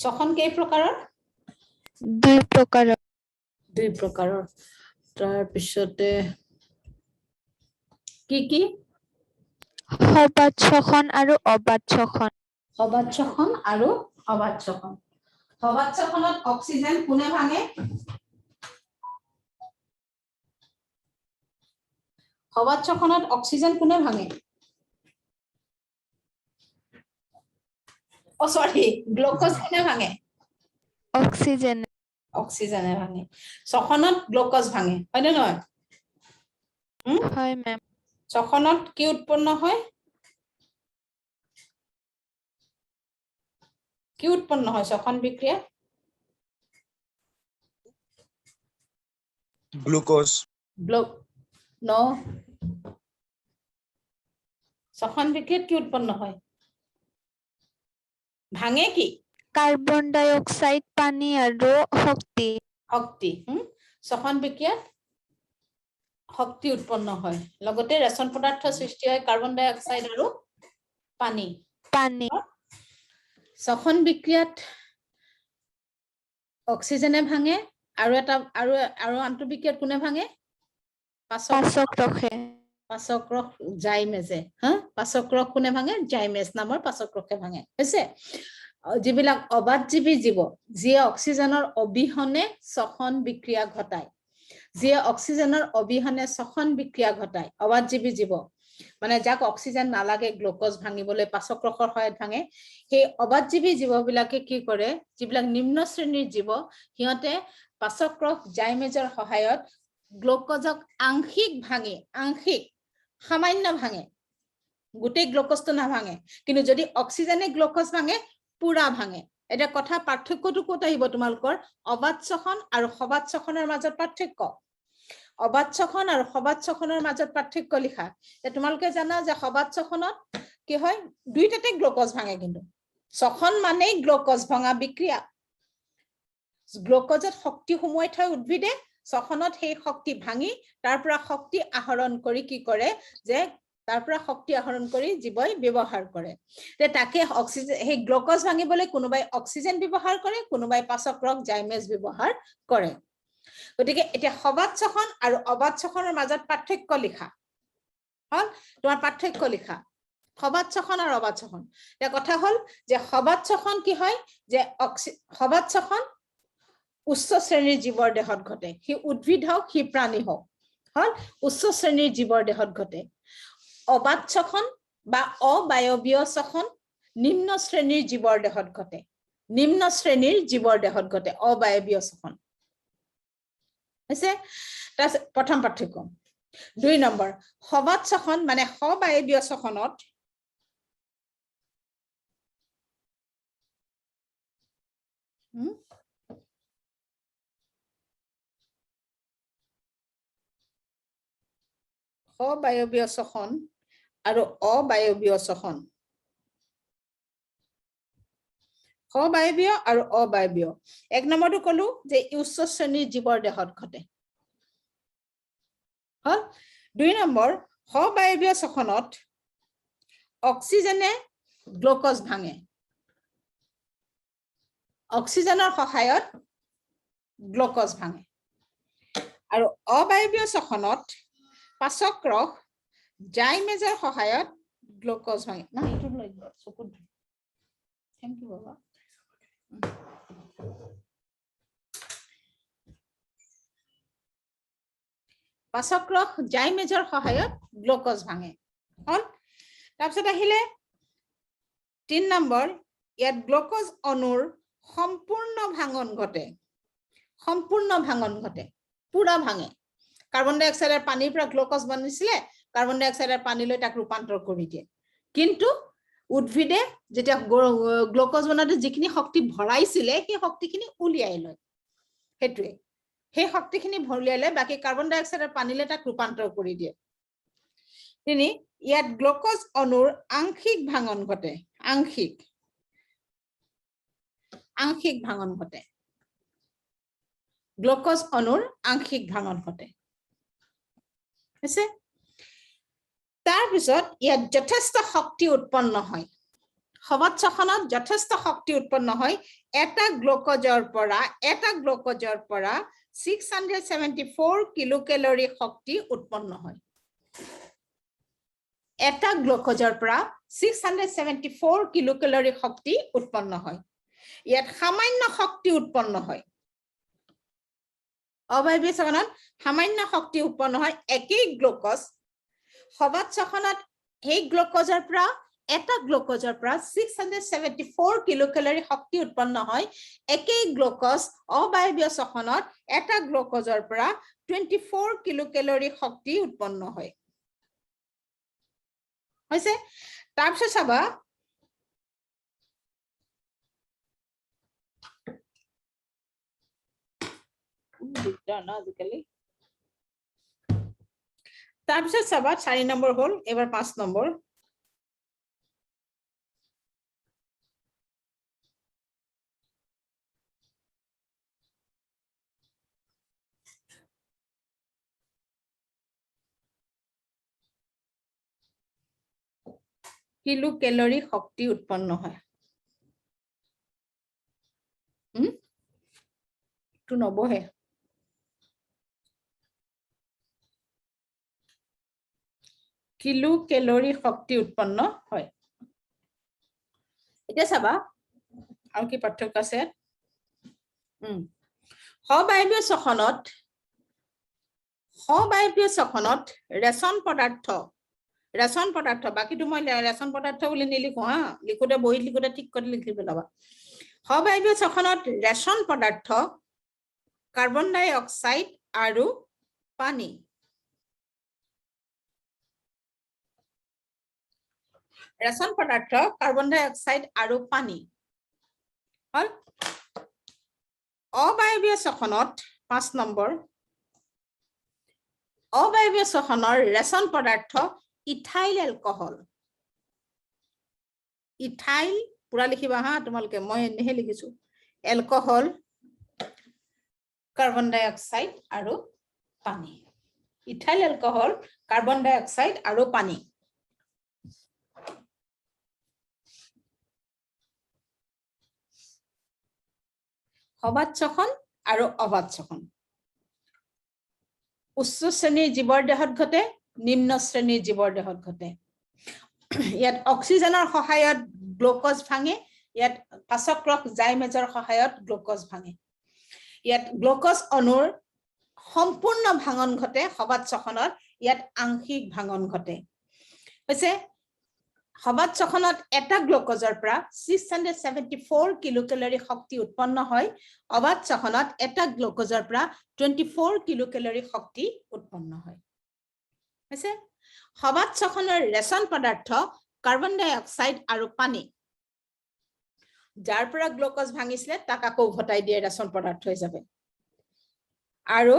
শ্বসন কেই প্ৰকাৰৰ দুই প্ৰকাৰৰ তাৰ পিছতে কি সবাত শ্বসন আৰু অবাত শ্বসন সবাত শ্বসন আৰু অবাত শ্বসন সবাত শ্বসনত অক্সিজেন কোনে ভাঙে সবাত শ্বসনত অক্সিজেন কোনে ভাঙে ও সরি গ্লুকোজ কোনে ভাঙে অক্সিজেনে ভাঙে শ্বসনত গ্লুকোজ ভাঙে হয় না নহয় হয় ম্যাম শ্বসনত কি উৎপন্ন হয় শ্বসন বিক্রিয়া গ্লুকোজ নো শ্বসন বিক্রিয়াত কি উৎপন্ন হয় ভাঙে কি কার্বন ডাই অক্সাইড পানি আৰু শক্তি শ্বসন বিক্ৰিয়াত শক্তি উৎপন্ন হয় লগতে ৰেচন পদাৰ্থ সৃষ্টি হয় কাৰ্বন ডাই অক্সাইড আৰু পানী শ্বসন বিক্ৰিয়াত অক্সিজেনে ভাঙে আৰু এটা আৰু আন্তঃবিক্ৰিয়াত কোনে ভাঙে পাচক্ৰস জাইমেজে পাচক্ৰস কোনে ভাঙে জাইমেজ নামৰ পাচক্ৰসে ভাঙে হৈছে যিবিলাক অবাতজীৱী জীৱ যিয়ে অক্সিজেনৰ অবিহনে শ্বসন বিক্ৰিয়া ঘটায় অবাতজীৱী জীৱ মানে যাক অক্সিজেন নালাগে গ্লুকোজ ভাঙিবলৈ পাচক্ৰসৰ সহায়ত ভাঙে সেই অবাতজীৱী জীৱবিলাকে কি কৰে যিবিলাক নিম্ন শ্ৰেণীৰ জীৱ সিহঁতে পাচক্ৰস জাইমেজৰ সহায়ত গ্লুকোজক আংশিক সামান্য ভাঙে গোটেই গ্লুকোজটো নাভাঙে কিন্তু যদি অক্সিজেনে গ্লুকোজ ভাঙে পুৰা ভাঙে এটা কথা পাৰ্থক্যটো ক'ত আহিব তোমালোকৰ অবাত শ্বসন আৰু সবাত শ্বসনৰ মাজত পাৰ্থক্য অবাত শ্বসন আৰু সবাত শ্বসনৰ মাজত পাৰ্থক্য লিখা তোমালোকে জানা যে সবাত শ্বসনত কি হয় দুইটাতে গ্লুকোজ ভাঙে কিন্তু শ্বসন মানে গ্লুকোজ ভঙা বিক্ৰিয়া গ্লুকোজত শক্তি সোমোৱাই থৈ উদ্ভিদে শ্বসনত সেই শক্তি ভাঙি তাৰ পৰা শক্তি আহৰণ কৰি কি কৰে যে তাৰ পৰা শক্তি আহৰণ কৰি জীৱই ব্যৱহাৰ কৰে তে তাকে অক্সিজেন সেই গ্লুকোজ ভাঙিবলৈ কোনোবাই অক্সিজেন ব্যৱহাৰ কৰে কোনোবাই পাচক্ৰস জাইমেজ ব্যৱহাৰ কৰে গতিকে এতিয়া সবাত শ্বসন আৰু অবাত শ্বসনৰ মাজত পাৰ্থক্য লিখা হল তোমাৰ পাৰ্থক্য লিখা সবাত শ্বসন আৰু অবাত শ্বসন এটা কথা হল যে সবাত শ্বসন কি হয় যে সবাত শ্বসন উচ্চ শ্ৰেণীৰ জীৱৰ দেহত ঘটে হি উদ্ভিদ হওক হি প্ৰাণী হওক হল উচ্চ শ্ৰেণীৰ জীৱৰ দেহত ঘটে অবাত শ্বসন বা অবায়বীয় শ্বসন নিম্ন শ্ৰেণীৰ জীৱৰ দেহত ঘটে অবায়বীয় শ্বসন হৈছে প্ৰথম পাৰ্থক্য 2 নম্বৰ সবাত শ্বসন মানে সবায়বীয় শ্বসনত সবায়বীয় শ্বসন আৰু অবায়বীয় শ্বসন সবায়বীয় আৰু অবায়বীয় এক নম্বৰটো কলো যে উচ্চ শ্ৰেণীৰ জীৱৰ দেহত ঘটে হল 2 নম্বৰ সবায়বীয় শ্বসনত অক্সিজেনে গ্লুকোজ ভাঙে অক্সিজেনৰ সহায়ত গ্লুকোজ ভাঙে আৰু অবায়বীয় শ্বসনত পাচক্ৰস জাইমেজৰ সহায়ত গ্লুকোজ ভাঙে না এইটো লৈ চকুত থ্যাংক ইউ বাবা পাচক্ৰস জাইমেজৰ সহায়ত গ্লুকোজ ভাঙে হল তাৰপিছত আহিলে 3 নম্বৰ ইয়াত গ্লুকোজ অণুৰ সম্পূৰ্ণ ভাঙন ঘটে পুৰা ভাঙে কাৰ্বন ডাই অক্সাইডৰ পানীৰ পৰা গ্লুকোজ বনিছিলে কাৰ্বন ডাই অক্সাইডৰ পানীলৈ তাক ৰূপান্তৰ কৰি দিয়ে কিন্তু উদ্ভিদে যেতিয়া গ্লুকোজ বনাতে যিখিনি শক্তি ভৰাইছিলে সেই শক্তিখিনি উলিয়াই লয় হেতুৱে সেই শক্তিখিনি ভৰিয়ালে বাকি কাৰ্বন ডাই অক্সাইডৰ পানীলৈ তাক ৰূপান্তৰ কৰি দিয়ে তিনি ইয়াত গ্লুকোজ অণুৰ আংশিক ভাঙন ঘটে গ্লুকোজ অণুৰ আংশিক ভাঙন ঘটে তাৰ পিছত ইয়াত যথেষ্ট শক্তি উৎপন্ন হয় সবাত শ্বসনত যথেষ্ট শক্তি উৎপন্ন হয় এটা গ্লুকোজৰ পৰা 674 কিলোকেলৰি শক্তি উৎপন্ন হয় এটা গ্লুকোজৰ পৰা 674 কিলোকেলৰি শক্তি উৎপন্ন হয় ইয়াত সামান্য শক্তি উৎপন্ন হয় অবায়বীয় শ্বসনত সামান্য শক্তি উৎপন্ন হয় একেই গ্লুকোজ সবাত শ্বসনত এই গ্লুকোজৰ পৰা এটা গ্লুকোজৰ পৰা 674 কিলোকেলৰি শক্তি উৎপন্ন হয় একেই গ্লুকোজ অবায়বীয় শ্বসনত এটা গ্লুকোজৰ পৰা 24 কিলোকেলৰি শক্তি উৎপন্ন হয় হৈছে তাৰপিছত চাবা তাৰপিছত চাবা 4 নম্বৰ হল এবাৰ 5 নম্বৰ কিলোকেলৰি শক্তি উৎপন্ন হয় তো নবহে কিলোকেলৰি শক্তি উৎপন্ন হয় এতিয়া চাবা আৰু কি পাৰ্থক্য আছে সবায়বীয় শ্বসনত ৰেচন পদাৰ্থ বাকিটো মই ৰেচন পদাৰ্থ বুলি নিলিখো হা লিখোতে বহিত লিখোতে ঠিক কৰি লিখি পেলাবা সবায়বীয় শ্বসনত ৰেচন পদাৰ্থ কাৰ্বন ডাই অক্সাইড আৰু পানী ৰেচন পদাৰ্থ কাৰ্বন ডাই অক্সাইড আৰু পানী হল অবায়বীয় শ্বসনত 5 নম্বৰ অবায়বীয় শ্বসনৰ ৰেচন পদাৰ্থ ইথাইল এলকহল ইথাইল পুৰা লিখিবা হা তোমালোকে মই এনেহে লিখিছো এলকহল কাৰ্বন ডাই অক্সাইড আৰু পানী ইথাইল এলকহল কাৰ্বন ডাই অক্সাইড আৰু পানী সবাত শ্বসন আৰু অবাত শ্বসন উচ্চ শ্ৰেণীৰ জীৱৰ দেহত ঘটে নিম্ন শ্ৰেণীৰ জীৱৰ দেহত ঘটে ইয়াত অক্সিজেনৰ সহায়ত গ্লুকোজ ভাঙে ইয়াত পাচক্ৰক জাইমেজৰ সহায়ত গ্লুকোজ ভাঙে ইয়াত গ্লুকোজ অণুৰ সম্পূৰ্ণ ভাঙন ঘটে সবাত শ্বসনত ইয়াত আংশিক ভাঙন ঘটে হৈছে সবাত শ্বসনত এটা গ্লুকোজৰ পৰা 674 কিলোকেলৰি শক্তি উৎপন্ন হয় অবাত শ্বসনত এটা গ্লুকোজৰ পৰা 24 কিলোকেলৰি শক্তি উৎপন্ন হয় হৈছে সবাত শ্বসনৰ ৰেচন পদাৰ্থ কাৰ্বন ডাই অক্সাইড আৰু পানী যাৰ পৰা গ্লুকোজ ভাঙিছিলে তাক আকৌ উভতাই দিয়ে ৰেচন পদাৰ্থ হিচাপে আৰু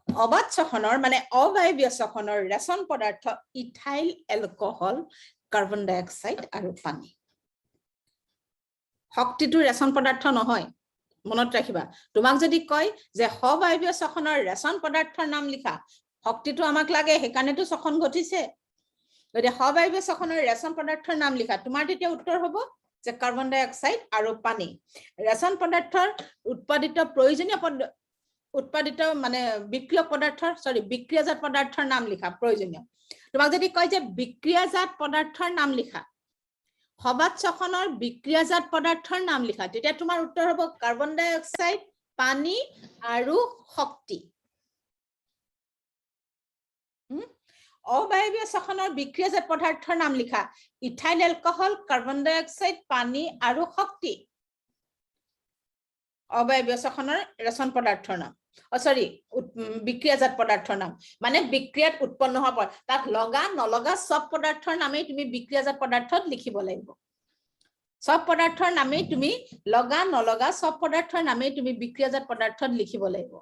অবাত শ্বসনৰ মানে অবায়বীয় শ্বসনৰ ৰেচন পদাৰ্থ ইথাইল এলকহল কাৰ্বন ডাই অক্সাইড আৰু পানী শক্তিটো ৰেচন পদাৰ্থ নহয় মনত ৰাখিবা তোমাক যদি কয় যে সবায়বীয় শ্বসনৰ ৰেচন পদাৰ্থৰ নাম লিখা শক্তিটো আমাক লাগে হেকানেটো শ্বসন ঘটিছে যদি সবায়বীয় শ্বসনৰ ৰেচন পদাৰ্থৰ নাম লিখা তোমাৰ তেতিয়া উত্তৰ হ'ব যে কাৰ্বন ডাই অক্সাইড আৰু পানী ৰেচন পদাৰ্থৰ উৎপাদিত মানে বিক্ৰিয়াজাত পদাৰ্থৰ নাম লিখা প্ৰয়োজনীয় তোমাক যদি কয় যে বিক্ৰিয়াজাত পদাৰ্থৰ নাম লিখা সবাত শ্বসনৰ বিক্ৰিয়াজাত পদাৰ্থৰ নাম লিখা তেতিয়া তোমাৰ উত্তৰ হ'ব কাৰ্বন ডাই অক্সাইড পানী আৰু শক্তি অবায়বীয় শ্বসনৰ বিক্ৰিয়াজাত পদাৰ্থৰ নাম লিখা ইথাইল এলকহল কাৰ্বন ডাই অক্সাইড পানী আৰু শক্তি অবায়বীয় শ্বসনৰ ৰেচন পদাৰ্থৰ নাম বিক্ৰিয়াজাত পদাৰ্থৰ নাম মানে বিক্ৰিয়াত উৎপন্ন হোৱা তাত লগা নলগা সব পদাৰ্থৰ নামেই তুমি বিক্ৰিয়াজাত পদাৰ্থত লিখিব লাগিব সব পদাৰ্থৰ নামেই তুমি লগা নলগা সব পদাৰ্থৰ নামেই তুমি বিক্ৰিয়াজাত পদাৰ্থত লিখিব লাগিব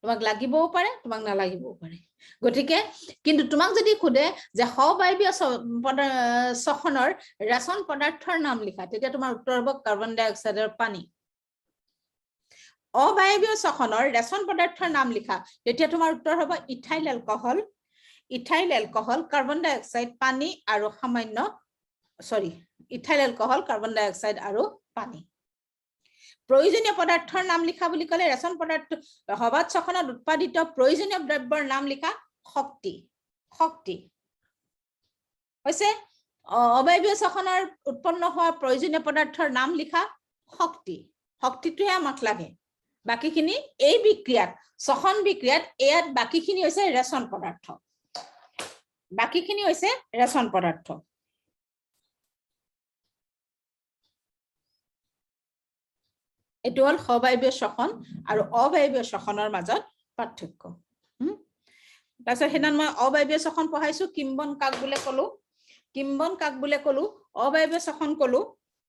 তোমাক লাগিবও পাৰে তোমাক নালাগিবও পাৰে গতিকে কিন্তু তোমাক যদি খুদে যে সবায়বীয় শ্বসনৰ ৰেচন পদাৰ্থৰ নাম লিখা তেতিয়া তোমাৰ উত্তৰ হ'ব কাৰ্বন ডাই অক্সাইড আৰু পানী অবায়বীয় শ্বসনৰ ৰেচন পদাৰ্থৰ নাম লিখা তেতিয়া তোমাৰ উত্তৰ হ'ব ইথাইল এলকহল কাৰ্বন ডাই অক্সাইড পানী আৰু ইথাইল এলকহল কাৰ্বন ডাই অক্সাইড আৰু পানী প্ৰয়োজনীয় পদাৰ্থৰ নাম লিখা বুলি ক'লে ৰেচন পদাৰ্থ সবাত শ্বসনত উৎপাদিত প্ৰয়োজনীয় দ্ৰব্যৰ নাম লিখা শক্তি শক্তি হৈছে অবায়বীয় শ্বসনৰ উৎপন্ন হোৱা প্ৰয়োজনীয় পদাৰ্থৰ নাম লিখা শক্তি শক্তিটোহে আমাক লাগে বাকিখিনি এই বিক্ৰিয়াত শ্বসন বিক্ৰিয়াত ইয়াত বাকিখিনি হৈছে ৰেচন পদাৰ্থ বাকিখিনি হৈছে ৰেচন পদাৰ্থ এটো হল সবায়বীয় শ্বসন আৰু অবায়বীয় শ্বসনৰ মাজত পাৰ্থক্য তাৰপিছত হেনান মই অবায়বীয় শ্বসন পঢ়াইছো কিম্বন কাক বুলে কলো অবায়বীয় শ্বসন কলো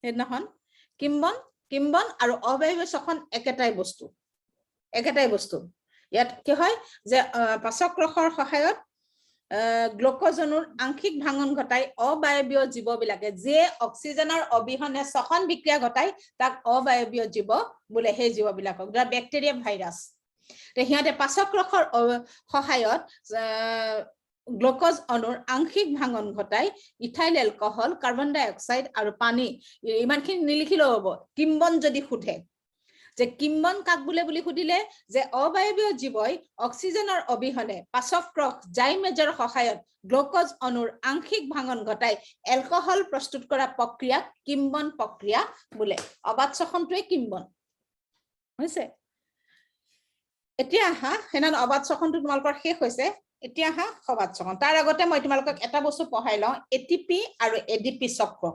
হেদিনাখন কিম্বন আৰু অবায়বীয় শ্বসন একেটাই বস্তু ইয়াত কি হয় যে পাচক ৰসৰ সহায়ত গ্লুকোজ অণুৰ আংশিক ভাঙন ঘটাই অবায়বীয় জীৱবিলাকে যে অক্সিজেনৰ অবিহনে শ্বসন বিক্ৰিয়া ঘটাই তাক অবায়বীয় জীৱ বোলে সেই জীৱবিলাকক ধৰা ব্যাকটেৰিয়া ভাইৰাছ সিহঁতে পাচক ৰসৰ সহায়ত গ্লুকোজ অণুৰ আংশিক ভাঙন ঘটাই ইথাইল এলকহল কাৰ্বন ডাই অক্সাইড আৰু পানী ইমানখিনি নিলিখিলেও হ'ব কিম্বন যদি সুধে যে কিম্বন কাক বুলে বুলি সুধিলে যে অবায়বীয় জীৱই অক্সিজেনৰ অবিহনে পাচক ৰস জাইমেজৰ সহায়ত গ্লুকোজ অণুৰ আংশিক ভাঙন ঘটাই এলকহল প্ৰস্তুত কৰা প্ৰক্ৰিয়াক কিম্বন প্ৰক্ৰিয়া বোলে অবাত শ্বসনটোৱে কিম্বন হৈছে এতিয়া আহা হেনান অবাত শ্বসনটো তোমালোকৰ শেষ হৈছে এতিয়া আহা সবাত শ্বসন তাৰ আগতে মই তোমালোকক এটা বস্তু পঢ়াই লওঁ এটিপি আৰু এডিপি চক্ৰ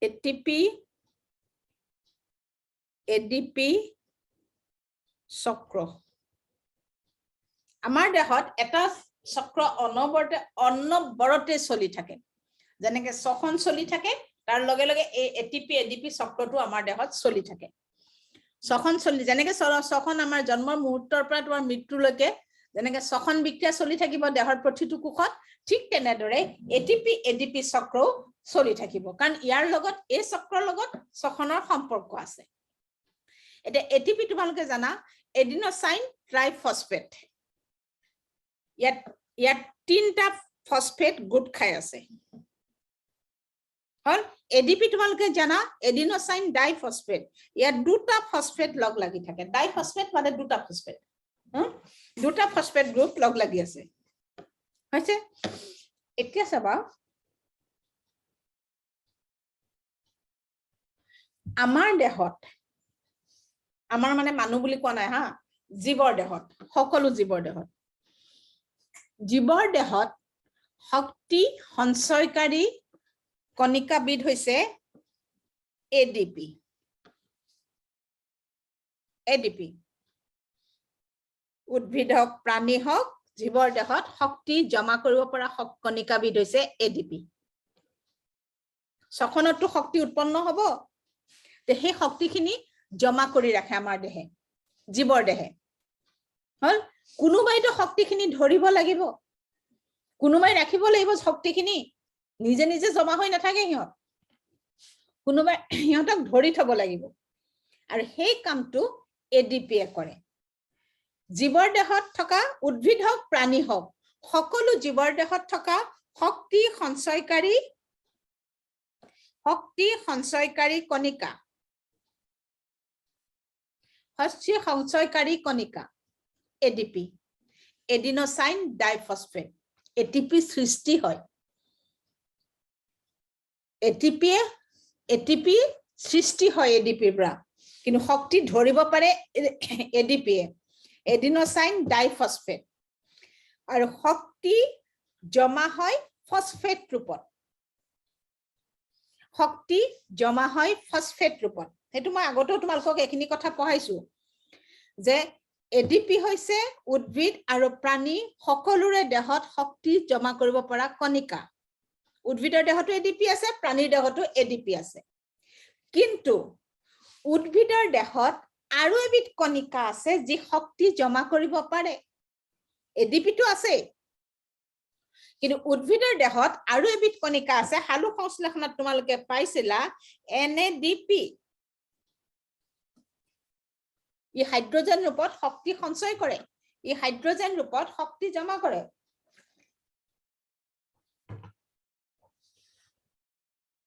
এটিপি এডিপি চক্ৰ আমাৰ দেহত এটা চক্ৰ অনবৰতে চলি থাকে যেনেকৈ শ্বসন চলি থাকে তাৰ লগে লগে এই এটিপি এডিপি চক্ৰটো আমাৰ দেহত চলি থাকে শ্বসন চলি যেনেকৈ শ্বসন আমাৰ জন্মৰ মুহূৰ্তৰ পৰা তোমাৰ মৃত্যুলৈকে যেনেকৈ শ্বসন বিক্ৰিয়া চলি থাকিব দেহৰ প্ৰতিটো কোষত ঠিক তেনেদৰে এটিপি এডিপি চক্ৰও চলি থাকিব কাৰণ ইয়াৰ লগত এই চক্ৰৰ লগত শ্বসনৰ সম্পৰ্ক আছে এটা এটিপি তোমালোকে জানা এডিনোসাইন ট্ৰাইফসফেট ইয়াত তিনটা ফসফেট গোট খাই আছে হল এডিপি তোমালোকে জানা এডিনোসাইন ডাইফসফেট ইয়াত দুটা ফসফেট লগ লাগি থাকে ডাইফসফেট মানে দুটা ফসফেট গ্ৰুপ লগ লাগি আছে হৈছে এতিয়া চাবা আমাৰ দেহত আমাৰ মানে মানুহ বুলি কোৱা নাই হা জীৱৰ দেহত সকলো জীৱৰ দেহত শক্তি সঞ্চয়কাৰী কণিকাবিধ হৈছে এডিপি উদ্ভিদ হওক প্ৰাণী হওক জীৱৰ দেহত শক্তি জমা কৰিব পৰা কণিকাবিধ হৈছে এডিপি শ্বসনতো শক্তি উৎপন্ন হ'ব সেই শক্তিখিনি জমা কৰি ৰাখে আমাৰ দেহে জীৱৰ দেহে হল কোনোবাইতো শক্তিখিনি ধৰিব লাগিব কোনোবাই ৰাখিব লাগিব শক্তিখিনি নিজে নিজে জমা হৈ নাথাকে কোনোবাই সিহঁতক ধৰি থব লাগিব আৰু সেই কামটো এডিপিয়ে কৰে জীৱৰ দেহত থকা উদ্ভিদ হওক প্ৰাণী হওক সকলো জীৱৰ দেহত থকা শক্তি সঞ্চয়কাৰী কণিকা এডিপি এডিনোসাইন ডাইফসফেট এটিপি সৃষ্টি হয় এটিপি সৃষ্টি হয় এডিপিৰ পৰা কিন্তু শক্তি ধৰিব পাৰে এডিপিয়ে এডিনোসাইন ডাইফসফেট আৰু শক্তি জমা হয় ফসফেট ৰূপত সেইটো মই আগতেও তোমালোকক এখিনি কথা পঢ়াইছো যে এডিপি হৈছে উদ্ভিদ আৰু প্ৰাণী সকলোৰে দেহত শক্তি জমা কৰিব পৰা কণিকা উদ্ভিদৰ দেহতো এডিপি আছে প্ৰাণীৰ দেহতো এডিপি আছে কিন্তু উদ্ভিদৰ দেহত আৰু এবিধ কণিকা আছে যি শক্তি জমা কৰিব পাৰে এডিপিটো আছে কিন্তু উদ্ভিদৰ দেহত আৰু এবিধ কণিকা আছে হালু সংশ্লেষণত তোমালোকে পাইছিলা NADP ই হাইড্ৰোজেন ৰূপত শক্তি সঞ্চয় কৰে ই হাইড্ৰোজেন ৰূপত শক্তি জমা কৰে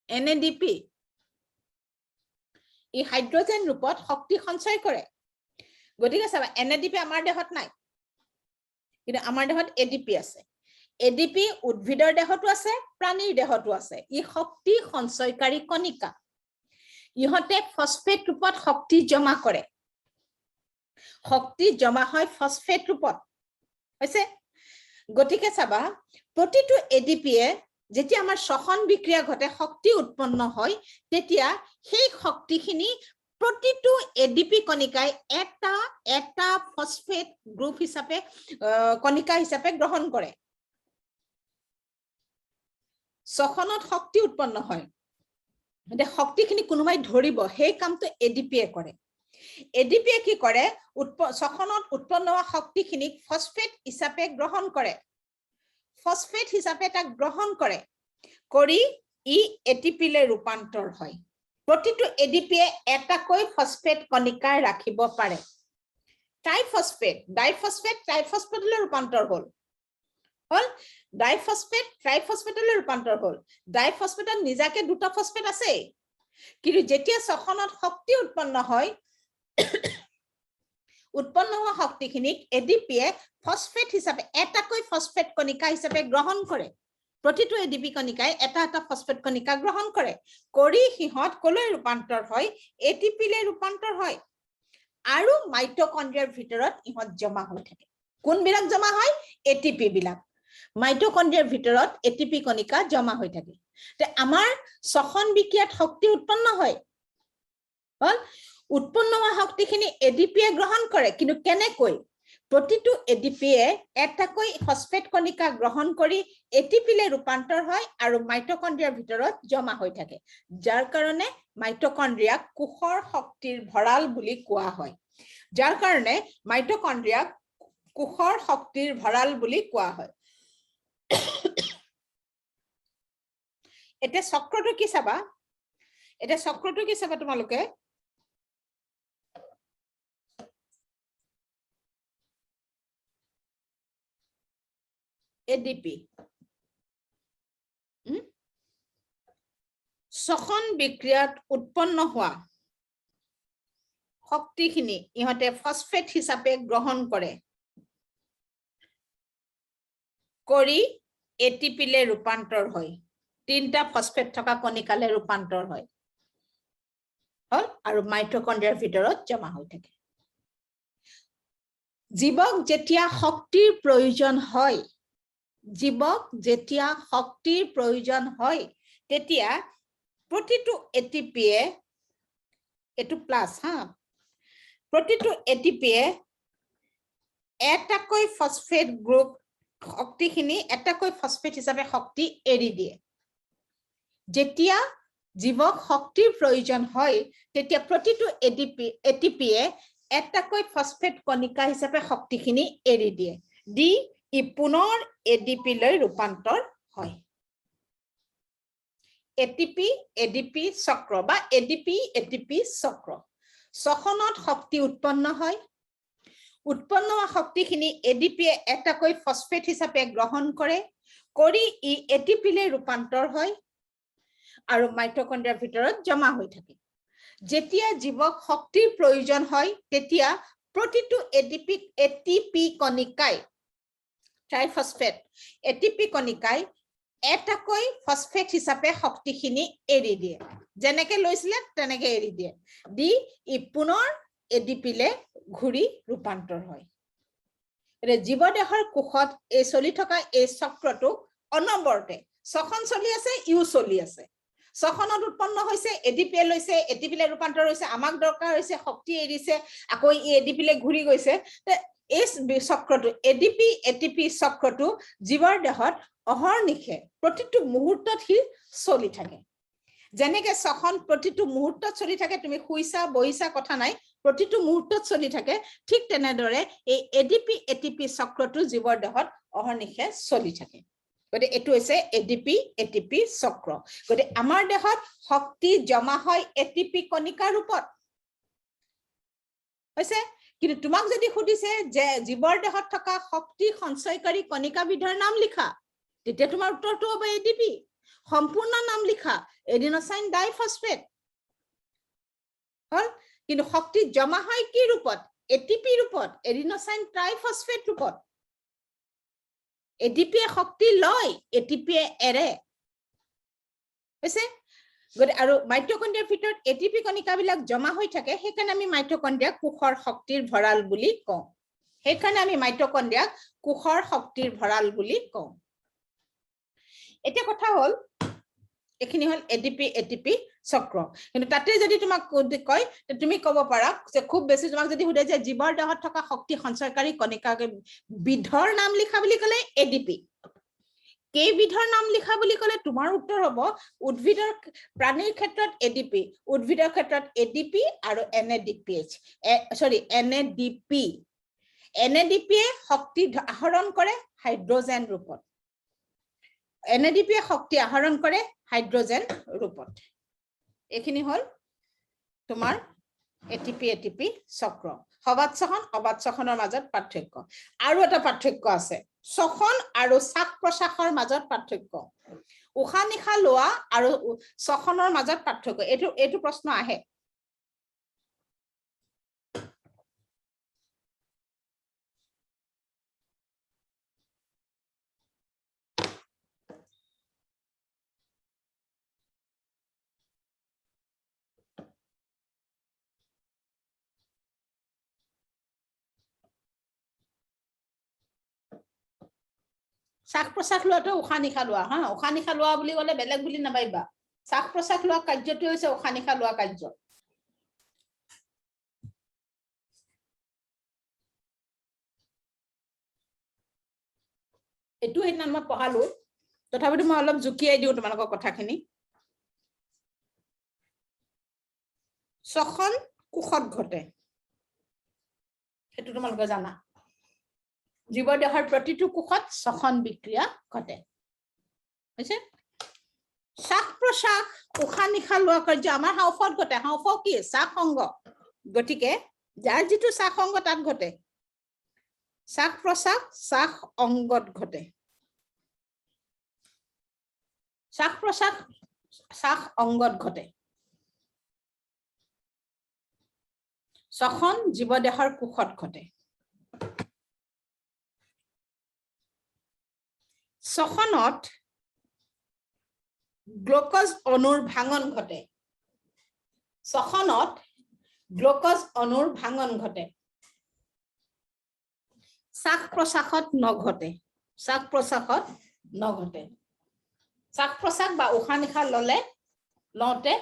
NADP ই হাইড্ৰোজেন ৰূপত শক্তি সঞ্চয় কৰে গতিকে চাবা NADP আমাৰ দেহত নাই কিন্তু আমাৰ দেহত ADP আছে ADP উদ্ভিদৰ দেহতো আছে প্ৰাণীৰ দেহতো আছে ই শক্তি সঞ্চয়কাৰী কণিকা ইহতে ফসফেট ৰূপত শক্তি জমা কৰে শক্তি জমা হয় ফসফেট ৰূপত হৈছে গতিকে চাবা প্ৰতিটো ADP এ যেতিয়া আমাৰ শ্বসন বিক্ৰিয়া ঘটে শক্তি উৎপন্ন হয় তেতিয়া সেই শক্তিখিনি প্ৰতিটো ADP কণিকাই এটা ফসফেট গ্ৰুপ হিচাপে কণিকা হিচাপে গ্ৰহণ কৰে শ্বসনত শক্তি উৎপন্ন হয় মানে শক্তিখিনি কোনোবাই ধৰিব সেই কামটো ADP এ কৰে ADP এ কি কৰে শ্বসনত উৎপন্ন হোৱা শক্তিখিনি ফসফেট হিচাপে গ্ৰহণ কৰে ফসফেট হিচাপে তাক গ্ৰহণ কৰে কৰি ই ATP লৈ ৰূপান্তৰ হয় প্ৰতিটো ADP এ এটাকৈ ফসফেট কণিকা ৰাখিব পাৰে ট্ৰাইফসফেট ডাইফসফেট ট্ৰাইফসফেটলৈ ৰূপান্তৰ হ'ল ডাইফসফেট ট্ৰাইফসফেটলৈ ৰূপান্তৰ হ'ল ডাইফসফেটত নিজাকে দুটা ফসফেট আছে কিন্তু যেতিয়া শ্বসনত শক্তি উৎপন্ন হয় উৎপন্ন হোৱা শক্তিখিনিক ADP এ ফসফেট হিচাপে এটাকৈ ফসফেট কণিকা হিচাপে গ্ৰহণ কৰে প্ৰতিটো ADP কণিকাই এটা ফসফেট কণিকা গ্ৰহণ কৰে কৰি হিহত কলৈ ৰূপান্তৰ হয় ATP লৈ ৰূপান্তৰ হয় আৰু মাইটোকন্ড্ৰিয়াৰ ভিতৰত ইহত জমা হৈ থাকে কোনবিলাক জমা হয় ATP বিলাক মাইটোকন্ড্ৰিয়াৰ ভিতৰত ATP কণিকা জমা হৈ থাকে তে আমাৰ শ্বসন বিক্ৰিয়াত শক্তি উৎপন্ন হয় উৎপন্ন হোৱা শক্তিখিনি ADP এ গ্ৰহণ কৰে কিন্তু কেনেকৈ প্ৰতিটো ADP এ এটাকৈ ফসফেট কণিকা গ্ৰহণ কৰি ATP লৈ ৰূপান্তৰ হয় আৰু মাইটোকন্ড্ৰিয়াৰ ভিতৰত জমা হৈ থাকে যাৰ কাৰণে মাইটোকন্ড্ৰিয়াক কোষৰ শক্তিৰ ভঁৰাল বুলি কোৱা হয় যাৰ কাৰণে মাইটোকন্ড্ৰিয়াক কোষৰ শক্তিৰ ভঁৰাল বুলি কোৱা হয় এটা চক্ৰটো কি চাবা তোমালোকে ADP শ্বসন বিক্ৰিয়াত উৎপন্ন হোৱা শক্তিখিনি ইহতে ফসফেট হিচাপে গ্ৰহণ কৰে কৰি ATP লৈ ৰূপান্তৰ হয় তিনটা ফসফেট থকা কণিকালে ৰূপান্তৰ হয় আৰু মাইটোকন্ড্ৰিয়াৰ ভিতৰত জমা হৈ থাকে জীৱক যেতিয়া শক্তিৰ প্ৰয়োজন হয় তেতিয়া প্ৰতিটো ATP এ এটো প্লাস প্ৰতিটো ATP এ এটাকৈ ফসফেট গ্ৰুপ শক্তিখিনি এটাকৈ ফসফেট হিচাপে শক্তি এৰি দিয়ে যেতিয়া জীৱক শক্তিৰ প্ৰয়োজন হয় তেতিয়া প্ৰতিটো ATP এ এটাকৈ ফসফেট কণিকা হিচাপে শক্তিখিনি এৰি দিয়ে দি ই পুনৰ ADP লৈ ৰূপান্তৰ হয় ADP চক্ৰ বা ATP চক্ৰ শ্বসনত শক্তি উৎপন্ন হয় উৎপন্ন হোৱা শক্তিখিনি ADP এ এটাকৈ ফসফেট হিচাপে গ্ৰহণ কৰে কৰি ই ATP লৈ ৰূপান্তৰ হয় আৰু মাইটোকন্ড্ৰিয়াৰ ভিতৰত জমা হৈ থাকে যেতিয়া জীৱক শক্তিৰ প্ৰয়োজন হয় তেতিয়া প্ৰতিটো ATP কণিকাই ট্ৰাইফসফেট ATP কণিকাই এটাকৈ ফসফেট হিচাপে শক্তিখিনি এৰি দিয়ে যেনেকে লৈছিলে তেনেকে এৰি দিয়ে দি ই পুনৰ ADP লৈ ঘূৰি ৰূপান্তৰ হয় জীৱদেহৰ কোষত এই চলি থকা এই চক্ৰটো অনবৰতে শ্বসন চলি আছে ইউ চলি আছে শ্বসনত উৎপন্ন হৈছে ADP লৈছে ATP লৈ ৰূপান্তৰ হৈছে আমাক দৰকাৰ হৈছে শক্তি এৰিছে আকৌ ADP লৈ ঘূৰি গৈছে এই চক্ৰটো ATP চক্ৰটো জীৱৰ দেহত অহৰ্নিশে প্ৰতিটো মুহূৰ্তত হি চলি থাকে যেনেকে শ্বসন প্ৰতিটো মুহূৰ্তত চলি থাকে তুমি শুইছা বহিছা কথা নাই প্ৰতিটো মুহূৰ্তত চলি থাকে ঠিক তেনেদৰে এই এডিপি এটিপি চক্ৰটো জীৱৰ দেহত অহৰ্নিশে চলি থাকে গতে এটো হৈছে এডিপি এটিপি চক্ৰ গতে আমাৰ দেহত শক্তি জমা হয় এটিপি কণিকা ৰূপত হৈছে কিন্তু তোমাক যদি সুধিছে যে জীৱৰ দেহত থকা শক্তি সঞ্চয়কাৰী কণিকা বিধৰ নাম লিখা তেতিয়া তোমাৰ উত্তৰটো হ'ব এডিপি সম্পূৰ্ণ নাম লিখা এডিনোসাইন ডাইফসফেট হল কিন্তু শক্তি জমা হয় কি ৰূপত এটিপি ৰূপত এডিনোসাইন ট্ৰাইফসফেট ৰূপত এটিপি শক্তি লয় এটিপি এৰে হৈছে গতে আৰু মাইটোকন্ড্ৰিয়াৰ ভিতৰত এটিপি কণিকাবিলাক জমা হৈ থাকে সেইকাৰণে আমি মাইটোকন্ড্ৰিয়াক কোষৰ শক্তিৰ ভঁৰাল বুলি কওঁ সেইকাৰণে আমি মাইটোকন্ড্ৰিয়াক কোষৰ শক্তিৰ ভঁৰাল বুলি কওঁ এটা কথা হল এখিনি হল এডিপি এটিপি চক্ৰ কিন্তু তাতে যদি তোমাক কয় তুমি ক'ব পাৰা যে খুব বেছি তোমাক যদি সুধে যে জীৱৰ দেহত থকা শক্তি সঞ্চয়কাৰী কণিকা বিধৰ নাম লিখা বুলি ক'লে এডিপি কেই বিধৰ নাম লিখা বুলি ক'লে তোমাৰ উত্তৰ হ'ব উদ্ভিদৰ প্ৰাণীৰ ক্ষেত্ৰত এডিপি উদ্ভিদৰ ক্ষেত্ৰত এডিপি আৰু এনএডিপিএইচ এনএডিপি এনএডিপিয়ে শক্তি আহৰণ কৰে হাইড্ৰোজেন ৰূপত এনএডিপিয়ে শক্তি আহৰণ কৰে হাইড্ৰোজেন ৰূপত এখিনি হল তোমাৰ এটিপি এটিপি চক্ৰ সবাত শ্বসন অবাত শ্বসনৰ মাজত পাৰ্থক্য আৰু এটা পাৰ্থক্য আছে শ্বসন আৰু শ্বাস প্ৰশ্বাসৰ মাজত পাৰ্থক্য উশাহ নিশাহ লোৱা আৰু শ্বসনৰ মাজত পাৰ্থক্য এইটো প্ৰশ্ন আহে শ্বাস প্ৰশ্বাস লোৱাটো উশাহ নিশাহ লোৱা হা উশাহ নিশাহ লোৱা বুলি ক'লে বেলেগ বুলি নাভাবিবা শ্বাস প্ৰশ্বাস লোৱা কাৰ্যটো হৈছে উশাহ নিশাহ লোৱা কাৰ্য এটো সেইদিনা মই পঢ়ালো তথাপিতো মই অলপ জুকিয়াই দিওঁ তোমালোকৰ কথাখিনি শ্বসন কোষত ঘটে সেইটো তোমালোকে জানা জীৱ দেহৰ প্ৰতিটো কোষত শ্বসন বিক্ৰিয়া ঘটে হৈছে শ্বাস প্ৰশ্বাস উশাহ নিশাহ লোৱা কাৰ্য আমাৰ হাঁওফাঁওত ঘটে হাঁওফাঁও কি শ্বাস অংগ গতিকে যাৰ যিটো শ্বাস অংগ তাত ঘটে শ্বাস প্ৰশ্বাস শ্বাস অংগত ঘটে শ্বাস প্ৰশ্বাস শ্বাস অংগত ঘটে শ্বসন জীৱ দেহৰ কোষত ঘটে শ্বসনত গ্লুকোজ অণুৰ ভাঙন ঘটে শ্বসনত গ্লুকোজ অণুৰ ভাঙন ঘটে শ্বাস প্ৰশ্বাসত নঘটে শ্বাস প্ৰশ্বাসত নঘটে শ্বাস প্ৰশ্বাস বা উশাহ নিশাহ লওঁতে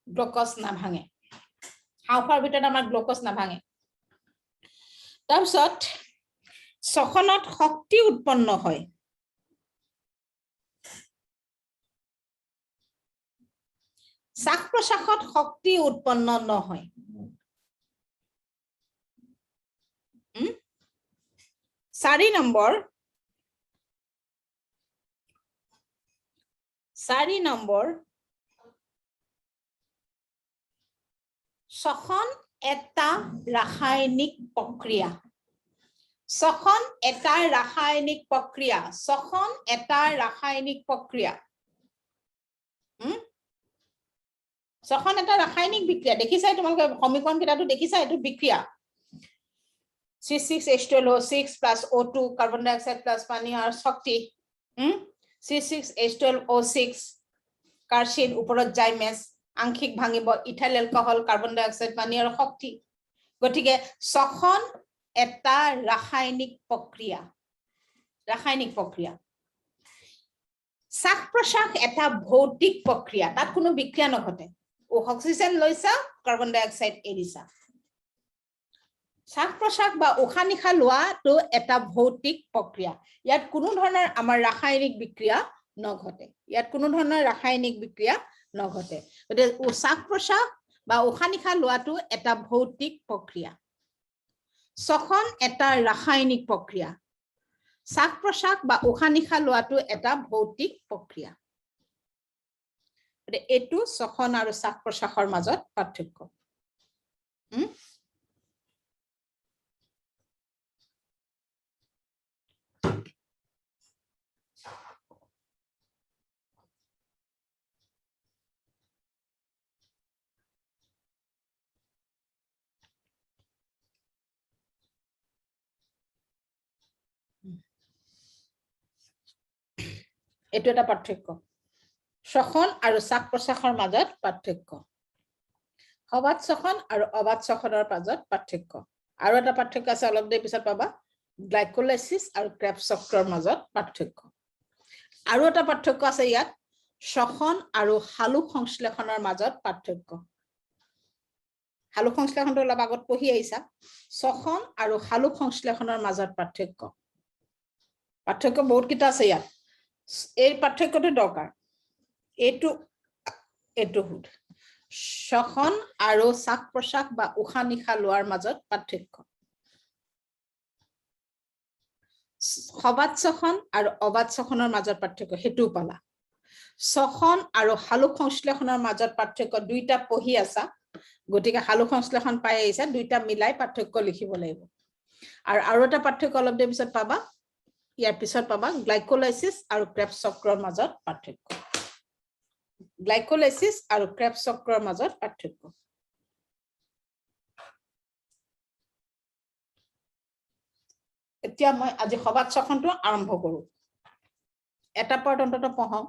গ্লুকোজ নাভাঙে হাঁওফাঁওৰ ভিতৰত আমাৰ গ্লুকোজ নাভাঙে তাৰপিছত শ্বসনত শক্তি উৎপন্ন হয় শ্বাস প্ৰশ্বাসত শক্তি উৎপন্ন নহয় 4 নম্বৰ শ্বসন এটা ৰাসায়নিক প্ৰক্ৰিয়া শ্বসন এটা ৰাসায়নিক প্ৰক্ৰিয়া শ্বসন এটা ৰাসায়নিক বিক্ৰিয়া দেখিছাই তোমালোকে সমীকৰণ কেইটাটো দেখিছা এটো বিক্ৰিয়া C6H12O6 plus O2 কাৰ্বন ডাই অক্সাইড প্লাস পানী আৰু শক্তি C6H12O6 কাৰ্বন ওপৰত যায় মেছ আংশিক ভাঙিব ইথাইল এলকহল কাৰ্বন ডাই অক্সাইড পানী আৰু শক্তি গতিকে শ্বসন এটা ৰাসায়নিক প্ৰক্ৰিয়া শ্বাস প্ৰশ্বাস এটা ভৌতিক প্ৰক্ৰিয়া তাত কোনো বিক্ৰিয়া নঘটে অক্সিজেন লৈছা কাৰ্বন ডাই অক্সাইড এৰিছা শ্বাস প্ৰশ্বাস বা উশাহ নিশাহ লোৱাটো এটা ভৌতিক প্ৰক্ৰিয়া ইয়াত কোনো ধৰণৰ আমাৰ ৰাসায়নিক বিক্ৰিয়া নঘটে গতিকে শ্বাস প্ৰশ্বাস বা উশাহ নিশাহ লোৱাটো এটা ভৌতিক প্ৰক্ৰিয়া শ্বসন এটা ৰাসায়নিক প্ৰক্ৰিয়া শ্বাস প্ৰশ্বাস বা উশাহ নিশাহ লোৱাটো এটা ভৌতিক প্ৰক্ৰিয়া এইটো শ্বসন আৰু শ্বাস প্ৰশ্বাসৰ মাজত পাৰ্থক্য এইটো এটা পাৰ্থক্য শ্বসন আৰু শ্বাস প্ৰশ্বাসৰ মাজত পাৰ্থক্য সবাত শ্বসন আৰু অবাত শ্বসনৰ মাজত পাৰ্থক্য আৰু এটা পাৰ্থক্য আছে অলপ দেৰি পিছত পাবা গ্লাইকোলাইসিস আৰু ক্ৰেবছ চক্ৰৰ মাজত পাৰ্থক্য আৰু এটা পাৰ্থক্য আছে ইয়াত শ্বসন আৰু হালুক সংশ্লেষণৰ মাজত পাৰ্থক্য হালুক সংশ্লেষণটো অলপ আগত পঢ়ি আহিছা শ্বসন আৰু হালুক সংশ্লেষণৰ মাজত পাৰ্থক্য বহুত কিটা আছে ইয়াত এই পাৰ্থক্যটো দৰকাৰ এইটো হুড শ্বসন আৰু শ্বাস প্ৰশ্বাস বা উশাহ নিশাহ লোৱাৰ মাজত পাৰ্থক্য সবাত শ্বসন আৰু অবাত শ্বসনৰ মাজত পাৰ্থক্য হেতু পালা শ্বসন আৰু হালুক সংশ্লেষণৰ মাজত পাৰ্থক্য দুইটা পঢ়ি আছা গতিকে হালুক সংশ্লেষণ পাই আহিছা দুইটা মিলাই পাৰ্থক্য লিখিব লাগিব আৰু এটা পাৰ্থক্য অলপ দেৰি পিছত পাবা ইয়াৰ পিছত পাবা গ্লাইকোলাইসিস আৰু ক্ৰেবছ চক্ৰৰ মাজত পাৰ্থক্য গ্লাইকোলাইসিস আৰু ক্ৰেবছ চক্ৰৰ মাজত পাৰ্থক্য এতিয়া মই আজি সবাত শ্বসনটো আৰম্ভ কৰো এটা পাৰ্ট অন্তত পঢ়াও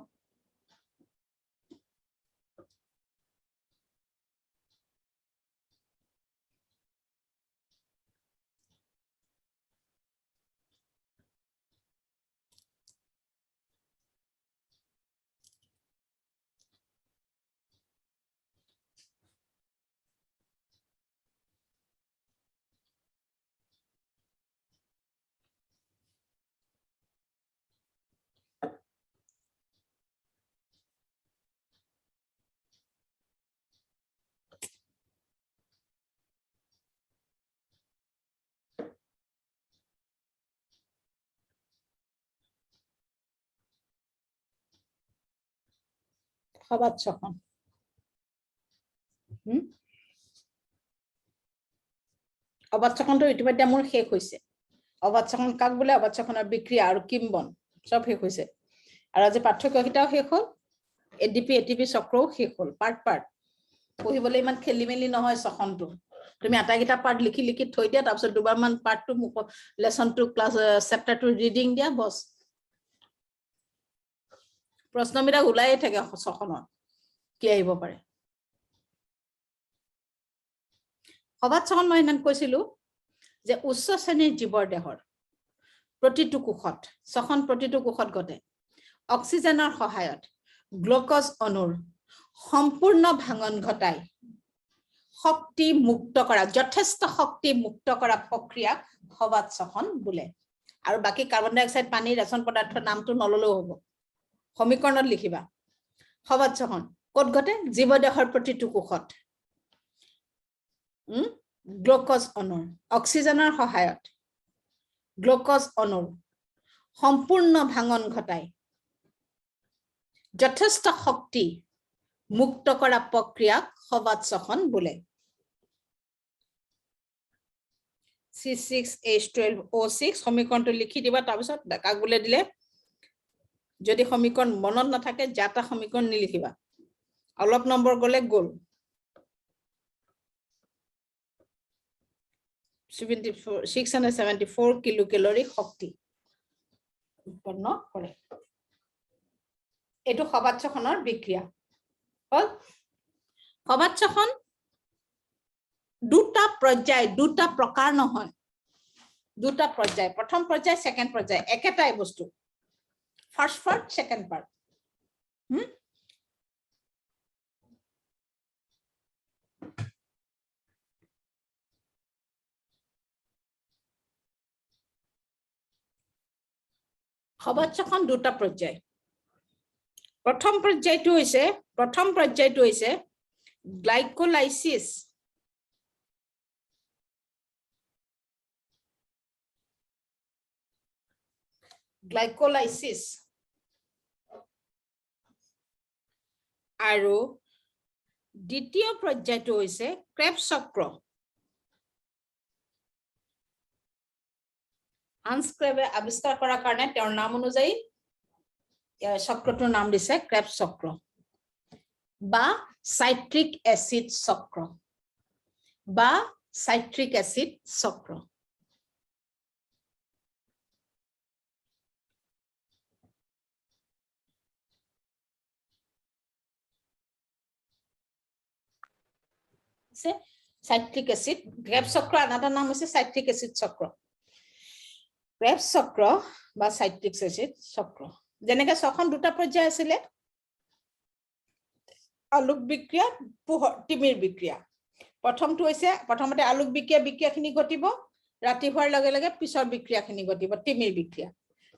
সবাত শ্বসন অবাত শ্বসনটো ইতিমধ্যে মোৰ শেষ হৈছে অবাত শ্বসন কাক বোলে অবাত শ্বসনৰ বিক্ৰিয়া আৰু কিম্বন সব শেষ হৈছে আৰু আজি পাৰ্থক্যকেইটাও শেষ হ'ল এডিপি এটিপি চক্ৰও শেষ হ'ল পাৰ্ট পঢ়িবলৈ ইমান খেলি মেলি নহয় শ্বসনটো তুমি আটাইকেইটা পাৰ্ট লিখি লিখি থৈ দিয়া তাৰপিছত দুবাৰমান পাৰ্টটো লেসনটো ক্লাছ চেপ্টাৰটো ৰিডিং দিয়া বস প্ৰশ্নবিলাক ওলাইয়ে থাকে শ্বসনৰ কি আহিব পাৰে সবাত শ্বসন মই ইমান কৈছিলো যে উচ্চ শ্ৰেণীৰ জীৱৰ দেহৰ প্ৰতিটো কোষত শ্বসন প্ৰতিটো কোষত ঘটে অক্সিজেনৰ সহায়ত গ্লুকোজ অণুৰ সম্পূৰ্ণ ভাঙন ঘটাই শক্তি মুক্ত কৰা যথেষ্ট শক্তি মুক্ত কৰা প্ৰক্ৰিয়া সবাত শ্বসন বোলে আৰু বাকি কাৰ্বন ডাই অক্সাইড পানী ৰেচন পদাৰ্থৰ নামটো নললেও হ'ব সমীকৰণত লিখিবা সবাত শ্বসন ক'ত ঘটে জীৱদেহৰ প্ৰতিটো কোষত গ্লুকোজ অণুৰ অক্সিজেনৰ সহায়ত গ্লুকোজ অণুৰ সম্পূৰ্ণ ভাঙন ঘটাই যথেষ্ট শক্তি মুক্ত কৰা প্ৰক্ৰিয়াক সবাত শ্বসন বোলে C6H12O6 সমীকৰণটো লিখি দিবা তাৰপিছত কাক বোলে দিলে যদি সমীকৰণ মনত নাথাকে যাতা সমীকৰণ নিলিখিবা অলপ নম্বৰ গলে গল 674 কিলো ক্যালোৰি শক্তি উৎপন্ন কৰে এটো সবাত শ্বসনৰ বিক্ৰিয়া হল সবাত শ্বসন দুটা পৰ্যায় দুটা প্ৰকাৰ নহয় দুটা পৰ্যায় প্ৰথম পৰ্যায় সেকেন্ড পৰ্যায় একেটাই বস্তু ফাৰ্স্ট পাৰ্ট সেকেন্ড পাৰ্ট সবাত শ্বসন দুটা পৰ্যায় প্ৰথম পৰ্যায়টো হৈছে গ্লাইকোলাইসিস আৰু দ্বিতীয় পৰ্যায়টো হৈছে ক্ৰেবছ চক্ৰ হান্স ক্ৰেবে আৱিষ্কাৰ কৰাৰ কাৰণে তেওঁৰ নাম অনুযায়ী চক্ৰটোৰ নাম দিছে ক্ৰেবছ চক্ৰ বা সাইট্ৰিক এসিড চক্ৰ বা সাইট্ৰিক এসিড চক্ৰ সাইট্ৰিক এসিড ক্ৰেবছ চক্ৰ আনাটা নাম হৈছে সাইট্ৰিক এসিড চক্ৰ ক্ৰেবছ চক্ৰ বা সাইট্ৰিক এসিড চক্ৰ যেনেকে ছখন দুটা পৰ্যায় আছিল আলোক বিক্ৰিয়া তিমিৰ বিক্ৰিয়া প্ৰথমটো হৈছে প্ৰথমতে আলোক বিক্ৰিয়াখিনি ঘটিব ৰাতি হোৱাৰ লগে লগে পিছৰ বিক্ৰিয়াখিনি ঘটিব তিমিৰ বিক্ৰিয়া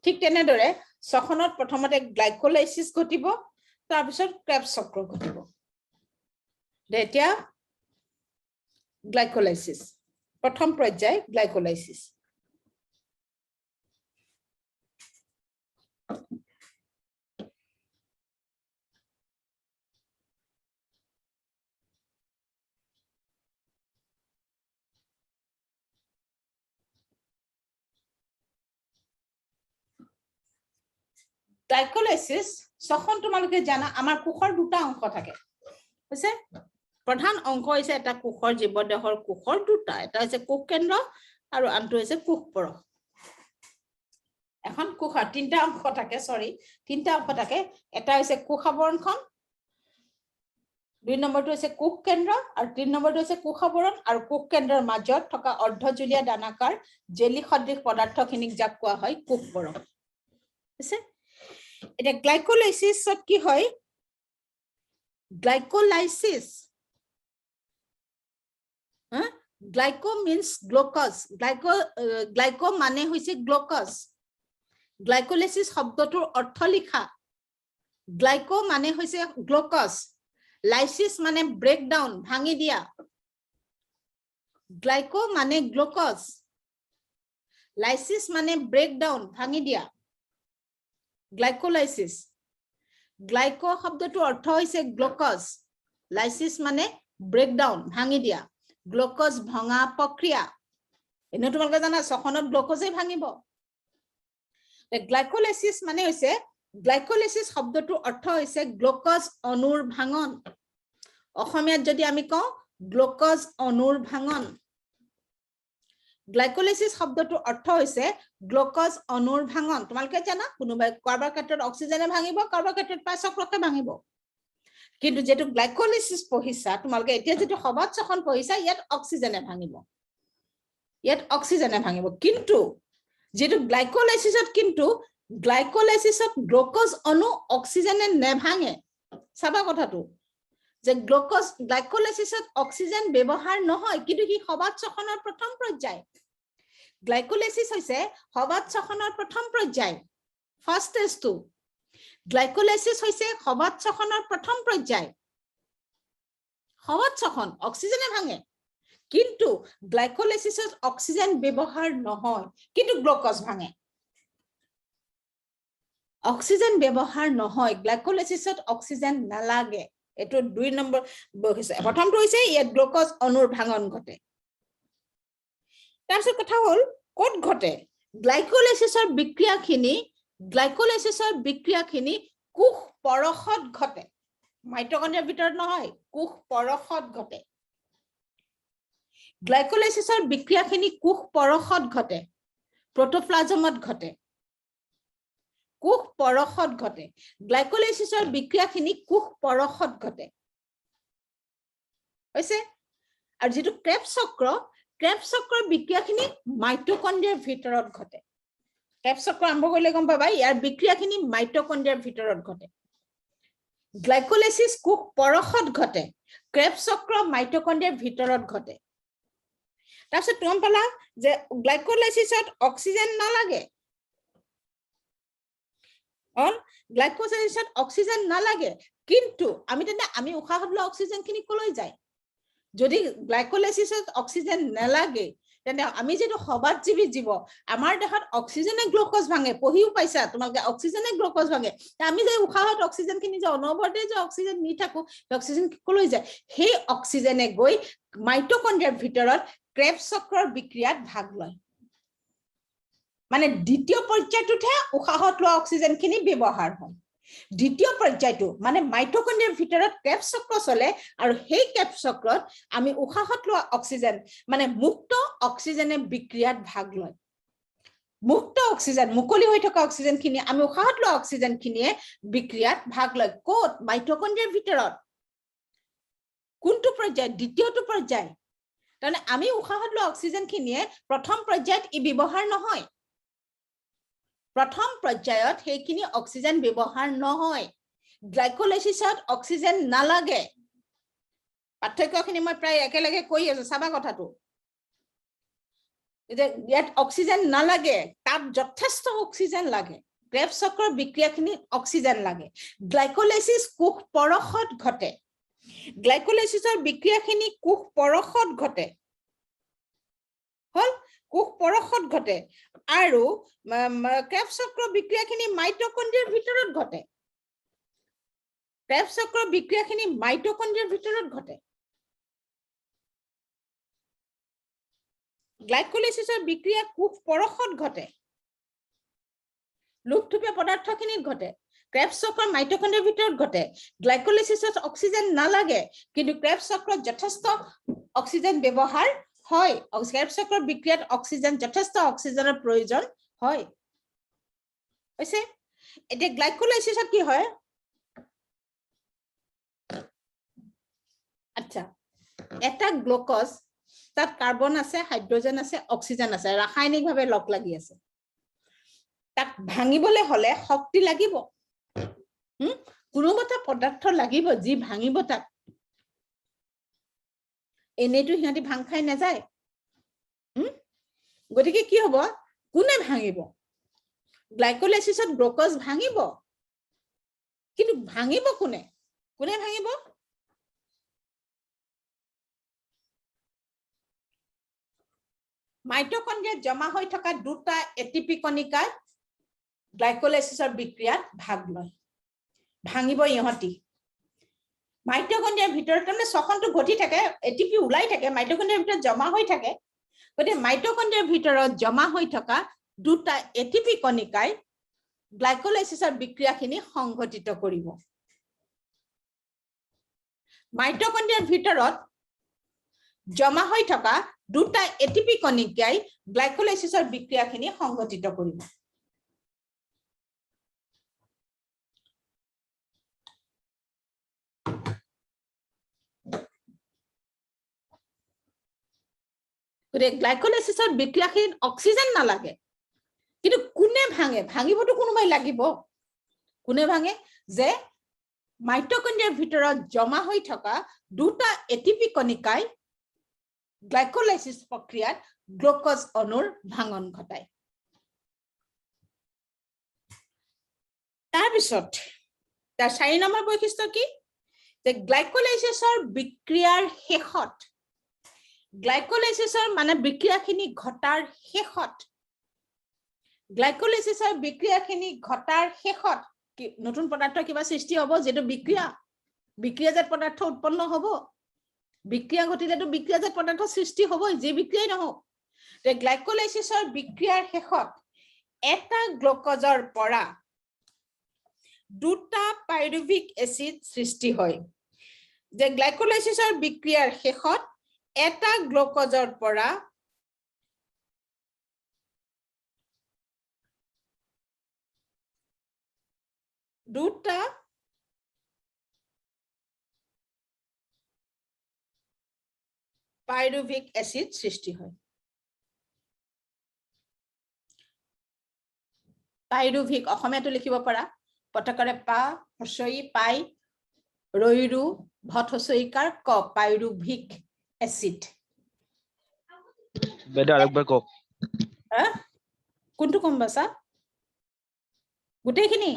ঠিক তেনেদৰে ছখনত প্ৰথমতে গ্লাইকোলাইসিস ঘটিব তাৰ পিছত ক্ৰেবছ চক্ৰ ঘটিব এতিয়া গ্লাইকোলাইসিস প্ৰথম পৰ্যায় গ্লাইকোলাইসিস গ্লাইকোলাইসিস ছখন তোমালোকে জানা আমাৰ কোষৰ দুটা অংশ থাকে হৈছে প্ৰধান অংশ হৈছে এটা কোষৰ জীৱদেহৰ কোষৰ দুটা এটা হৈছে কোষ কেন্দ্ৰ আৰু আনটো হৈছে কোষ পৰশ এখন কোষৰ তিনটা অংশ থাকে তিনটা অংশ থাকে এটা হৈছে কোষ আৱৰণখন দুই নম্বৰটো হৈছে কোষ কেন্দ্ৰ আৰু তিন নম্বৰটো হৈছে কোষ আৱৰণ আৰু কোষ কেন্দ্ৰৰ মাজত থকা অৰ্ধজুলীয়া দানাকাৰ জেলি সদৃশ পদাৰ্থখিনিক যাক কোৱা হয় কোষ পৰশ হৈছে এটা গ্লাইকোলাইসিছত কি হয় গ্লাইকোলাইসিস গ্লাইকো means glucose গ্লাইকো মানে হৈছে গ্লুকোজ গ্লাইকোলাইসিস শব্দটোৰ অৰ্থ লিখা গ্লাইকো মানে হৈছে গ্লুকোজ লাইসিস মানে ব্ৰেক ডাউন ভাঙি দিয়া গ্লাইকো মানে গ্লুকোজ লাইসিস মানে ব্ৰেক ডাউন ভাঙি দিয়া গ্লাইকোলাইসিস গ্লাইকো শব্দটোৰ অৰ্থ হৈছে গ্লুকোজ লাইসিস মানে ব্ৰেক ডাউন ভাঙি দিয়া গ্লুকোজ ভঙা প্ৰক্ৰিয়া এনে তোমালোকে জানা ছখনত গ্লুকোজে ভাঙিব গ্লাইকোলাইসিস মানে হৈছে গ্লাইকোলাইসিস শব্দটোৰ অৰ্থ হৈছে গ্লুকোজ অণুৰ ভাঙন অসমীয়াত যদি আমি কওঁ গ্লুকোজ অণুৰ ভাঙন গ্লাইকোলাইসিস শব্দটোৰ অৰ্থ হৈছে গ্লুকোজ অণুৰ ভাঙন তোমালোকে জানা কোনোবাই কাৰ্বন ক্ষেত্ৰত অক্সিজেনে ভাঙিব কাৰ্বন ক্ষেত্ৰত পাইচক্ৰকে ভাঙিব কিন্তু যেটো গ্লাইকোলাইসিস পঢ়িছা তোমালোকে এতিয়া যেটো সবাত ছখন পঢ়িছা ইয়াত অক্সিজেনে ভাঙিব কিন্তু যেটো গ্লাইকোলাইসিসত গ্লুকোজ অণু অক্সিজেনে নেভাঙে সাবা কথাটো যে গ্লাইকোলাইসিসত অক্সিজেন ব্যৱহাৰ নহয় কিন্তু কি সবাত ছখনৰ প্ৰথম পৰ্যায় গ্লাইকোলাইসিস হৈছে সবাত ছখনৰ প্ৰথম পৰ্যায় ফাৰ্স্ট ষ্টেজটো গ্লাইকোলাইসিস হৈছে সবাত ছখনৰ প্ৰথম পৰ্যায় সবাত ছখন অক্সিজেনে ভাঙে কিন্তু গ্লাইকোলাইসিসত অক্সিজেন ব্যৱহাৰ নহয় কিন্তু গ্লুকোজ ভাঙে অক্সিজেন ব্যৱহাৰ নহয় গ্লাইকোলাইসিসত অক্সিজেন নালাগে এটো দুই নম্বৰ হৈছে প্ৰথমটো হৈছে ইয়াত গ্লুকোজ অণুৰ ভাঙন ঘটে তাৰপিছত কথা হ'ল ক'ত ঘটে গ্লাইকোলাইসিসৰ বিক্ৰিয়াখিনি কোষ পৰশত ঘটে মাইটোকন্ড্ৰিয়াৰ ভিতৰত নহয় কোষ পৰশত ঘটে গ্লাইকোলাইসিসৰ বিক্ৰিয়াখিনি কোষ পৰশত ঘটে প্ৰটোপ্লাজমত ঘটে কোষ পৰশত ঘটে গ্লাইকোলাইসিসৰ বিক্ৰিয়াখিনি কোষ পৰশত ঘটে হৈছে আৰু যেটো ক্ৰেবছ চক্ৰৰ বিক্ৰিয়াখিনি মাইটোকন্ড্ৰিয়াৰ ভিতৰত ঘটে ক্ৰেবছ চক্ৰ আৰম্ভ কৰিলে গম পাবা ইয়াৰ বিক্ৰিয়াখিনি মাইটোকন্ড্ৰিয়াৰ ভিতৰত ঘটে গ্লাইকোলাইসিস কোষ পৰশত ঘটে ক্ৰেবছ চক্ৰ মাইটোকন্ড্ৰিয়াৰ ভিতৰত ঘটে তাৰপিছত তুমি পালা যে গ্লাইকোলাইসিসত অক্সিজেন নালাগে অল গ্লাইকোলাইসিছত অক্সিজেন নালাগে কিন্তু আমি উশাহত লোৱা অক্সিজেন খিনি কলৈ যায় যদি গ্লাইকোলাইসিছত অক্সিজেন নালাগে তেনে আমি যেটো সবাতজীৱী জীৱ আমাৰ দেহত অক্সিজেনে গ্লুকোজ ভাঙে পঢ়িও পাইছা তোমালোকে অক্সিজেনে গ্লুকোজ ভাঙে আমি যে উশাহত অক্সিজেন খিনি যে অনবৰতে যে অক্সিজেন নি থাকো অক্সিজেন কলৈ যায় সেই অক্সিজেনে গৈ মাইটোকন্ড্ৰিয়াৰ ভিতৰত ক্ৰেবছ চক্ৰৰ বিক্ৰিয়াত ভাগ লয় মানে দ্বিতীয় পৰ্যায়টোতে উশাহত লোৱা অক্সিজেন খিনি ব্যৱহাৰ হয় দ্বিতীয় পৰ্যায়টো মানে মাইটোকন্ড্ৰিয়াৰ ভিতৰত ক্ৰেবছ চক্ৰ চলে আৰু সেই ক্ৰেবছ চক্ৰত আমি উশাহত লোৱা অক্সিজেন মানে মুক্ত অক্সিজেনে বিক্ৰিয়াত ভাগ লয় মুক্ত অক্সিজেন মুকলি হৈ থকা অক্সিজেন খিনি আমি উশাহত লোৱা অক্সিজেন খিনিয়ে বিক্ৰিয়াত ভাগ লয় কোত মাইটোকন্ড্ৰিয়াৰ ভিতৰত কোনটো পৰ্যায় দ্বিতীয়টো পৰ্যায় তাৰমানে আমি উশাহত লোৱা অক্সিজেন খিনিয়ে প্ৰথম পৰ্যায়ত ই ব্যৱহাৰ নহয় প্ৰথম পৰ্যায়ত সেইখিনি অক্সিজেন ব্যৱহাৰ নহয় গ্লাইকোলাইসিছত অক্সিজেন নালাগে পাৰ্থক্যখিনি মই প্ৰায় একেলগে কৈ আছো চাবা কথাটো ইয়াত অক্সিজেন নালাগে তাত যথেষ্ট অক্সিজেন লাগে ক্ৰেবছ চক্ৰৰ বিক্ৰিয়াখিনিত অক্সিজেন লাগে গ্লাইকোলাইসিছ কোষ পৰশত ঘটে গ্লাইকোলাইসিছৰ বিক্ৰিয়াখিনি কোষ পৰশত ঘটে হল কোষ পৰশত ঘটে আৰু ক্ৰেবছ চক্ৰৰ বিক্ৰিয়াখিনি মাইটোকন্ড্ৰিয়াৰ ভিতৰত ঘটে ক্ৰেবছ চক্ৰৰ বিক্ৰিয়াখিনি মাইটোকন্ড্ৰিয়াৰ ভিতৰত ঘটে গ্লাইকোলাইসিছৰ বিক্ৰিয়া কোষ পৰশত ঘটে লুপথুপীয়া পদাৰ্থখিনিত ঘটে ক্ৰেবছ চক্ৰৰ মাইটোকন্ড্ৰিয়াৰ ভিতৰত ঘটে গ্লাইকোলাইসিছত অক্সিজেন নালাগে কিন্তু ক্ৰেবছ চক্ৰত যথেষ্ট অক্সিজেন ব্যৱহাৰ হয় ক্ৰেবছ চক্ৰৰ বিক্ৰিয়াত অক্সিজেন যথেষ্ট অক্সিজেনৰ প্ৰয়োজন হয় হৈছে এতিয়া গ্লাইকোলাইসিছত কি হয় আচ্ছা এটা গ্লুকোজ তাত কাৰ্বন আছে হাইড্ৰোজেন আছে অক্সিজেন আছে ৰাসায়নিকভাৱে লগ লাগি আছে তাক ভাঙিবলৈ হলে শক্তি লাগিব কোনোবা পদাৰ্থ লাগিব যি ভাঙিব তাক এনেটো সিহঁতি ভাং খাই নাযায় গতিকে কি হ'ব কোনে ভাঙিব গ্লাইকোলাইসিছত গ্লুকোজ ভাঙিব কিন্তু ভাঙিব কোনে কোনে ভাঙিব মাইটোকন্ড্ৰিয়াত জমা হৈ থকা দুটা এটিপি কণিকাই গ্লাইকোলাইসিছৰ বিক্ৰিয়াত ভাগ লয় ভাঙিব ইহঁতি মাইটোকন্ড্ৰিয়াৰ ভিতৰত তাৰমানে শ্বসনটো ঘটি থাকে এটিপি ওলাই থাকে মাইটোকন্ড্ৰিয়াৰ ভিতৰত জমা হৈ থাকে গতিকে মাইটোকন্ড্ৰিয়াৰ ভিতৰত জমা হৈ থকা দুটা এটিপি কণিকাই গ্লাইকোলাইসিছৰ বিক্ৰিয়াখিনি সংঘটিত কৰিব মাইটোকন্ড্ৰিয়াৰ ভিতৰত জমা হৈ থকা দুটা এটিপি কণিকাই গ্লাইকোলাইসিছৰ বিক্ৰিয়াখিনি সংঘটিত কৰিব গ্লাইকোলাইসিছৰ বিক্ৰিয়াখিনিত অক্সিজেন নালাগে কিন্তু কোনে ভাঙে ভাঙিবতো কোনোবাই লাগিব কোনে ভাঙে যে মাইটোকন্ড্ৰিয়াৰ ভিতৰত জমা হৈ থকা দুটা এটিপি কণিকাই গ্লাইকোলাইসিছ প্ৰক্ৰিয়াত গ্লুকোজ অণুৰ ভাঙন ঘটায় তাৰপিছত তাৰ 4 নম্বৰ বৈশিষ্ট্য কি যে গ্লাইকোলাইসিছৰ বিক্ৰিয়াৰ শেষত গ্লাইকোলাইসিছৰ মানে বিক্ৰিয়াখিনি ঘটাৰ শেষত গ্লাইকোলাইসিছৰ বিক্ৰিয়াখিনি ঘটাৰ শেষত নতুন পদাৰ্থ কিবা সৃষ্টি হ'ব যেটো বিক্ৰিয়াজাত পদাৰ্থ উৎপন্ন হ'ব বিক্ৰিয়া ঘটিলেতো বিক্ৰিয়াজাত পদাৰ্থ সৃষ্টি হ'বই যে বিক্ৰিয়াই নহওক তে গ্লাইকোলাইসিছৰ বিক্ৰিয়াৰ শেষত এটা গ্লুকোজৰ পৰা দুটা পাইৰুভিক এচিড সৃষ্টি হয় যে গ্লাইকোলাইসিছৰ বিক্ৰিয়াৰ শেষত এটা গ্লুকোজৰ পৰা দুটা পাইৰুভিক এচিড সৃষ্টি হয় পাইৰুভিক অসমীয়াটো লিখিব পাৰা পটকৰে পা হসই পাই ৰৈৰু ভট হসইকাৰ ক পাইৰুভিক এচিড বেটা আৰেকবাৰ কও কোনটো কম বাসা গোটেইখিনি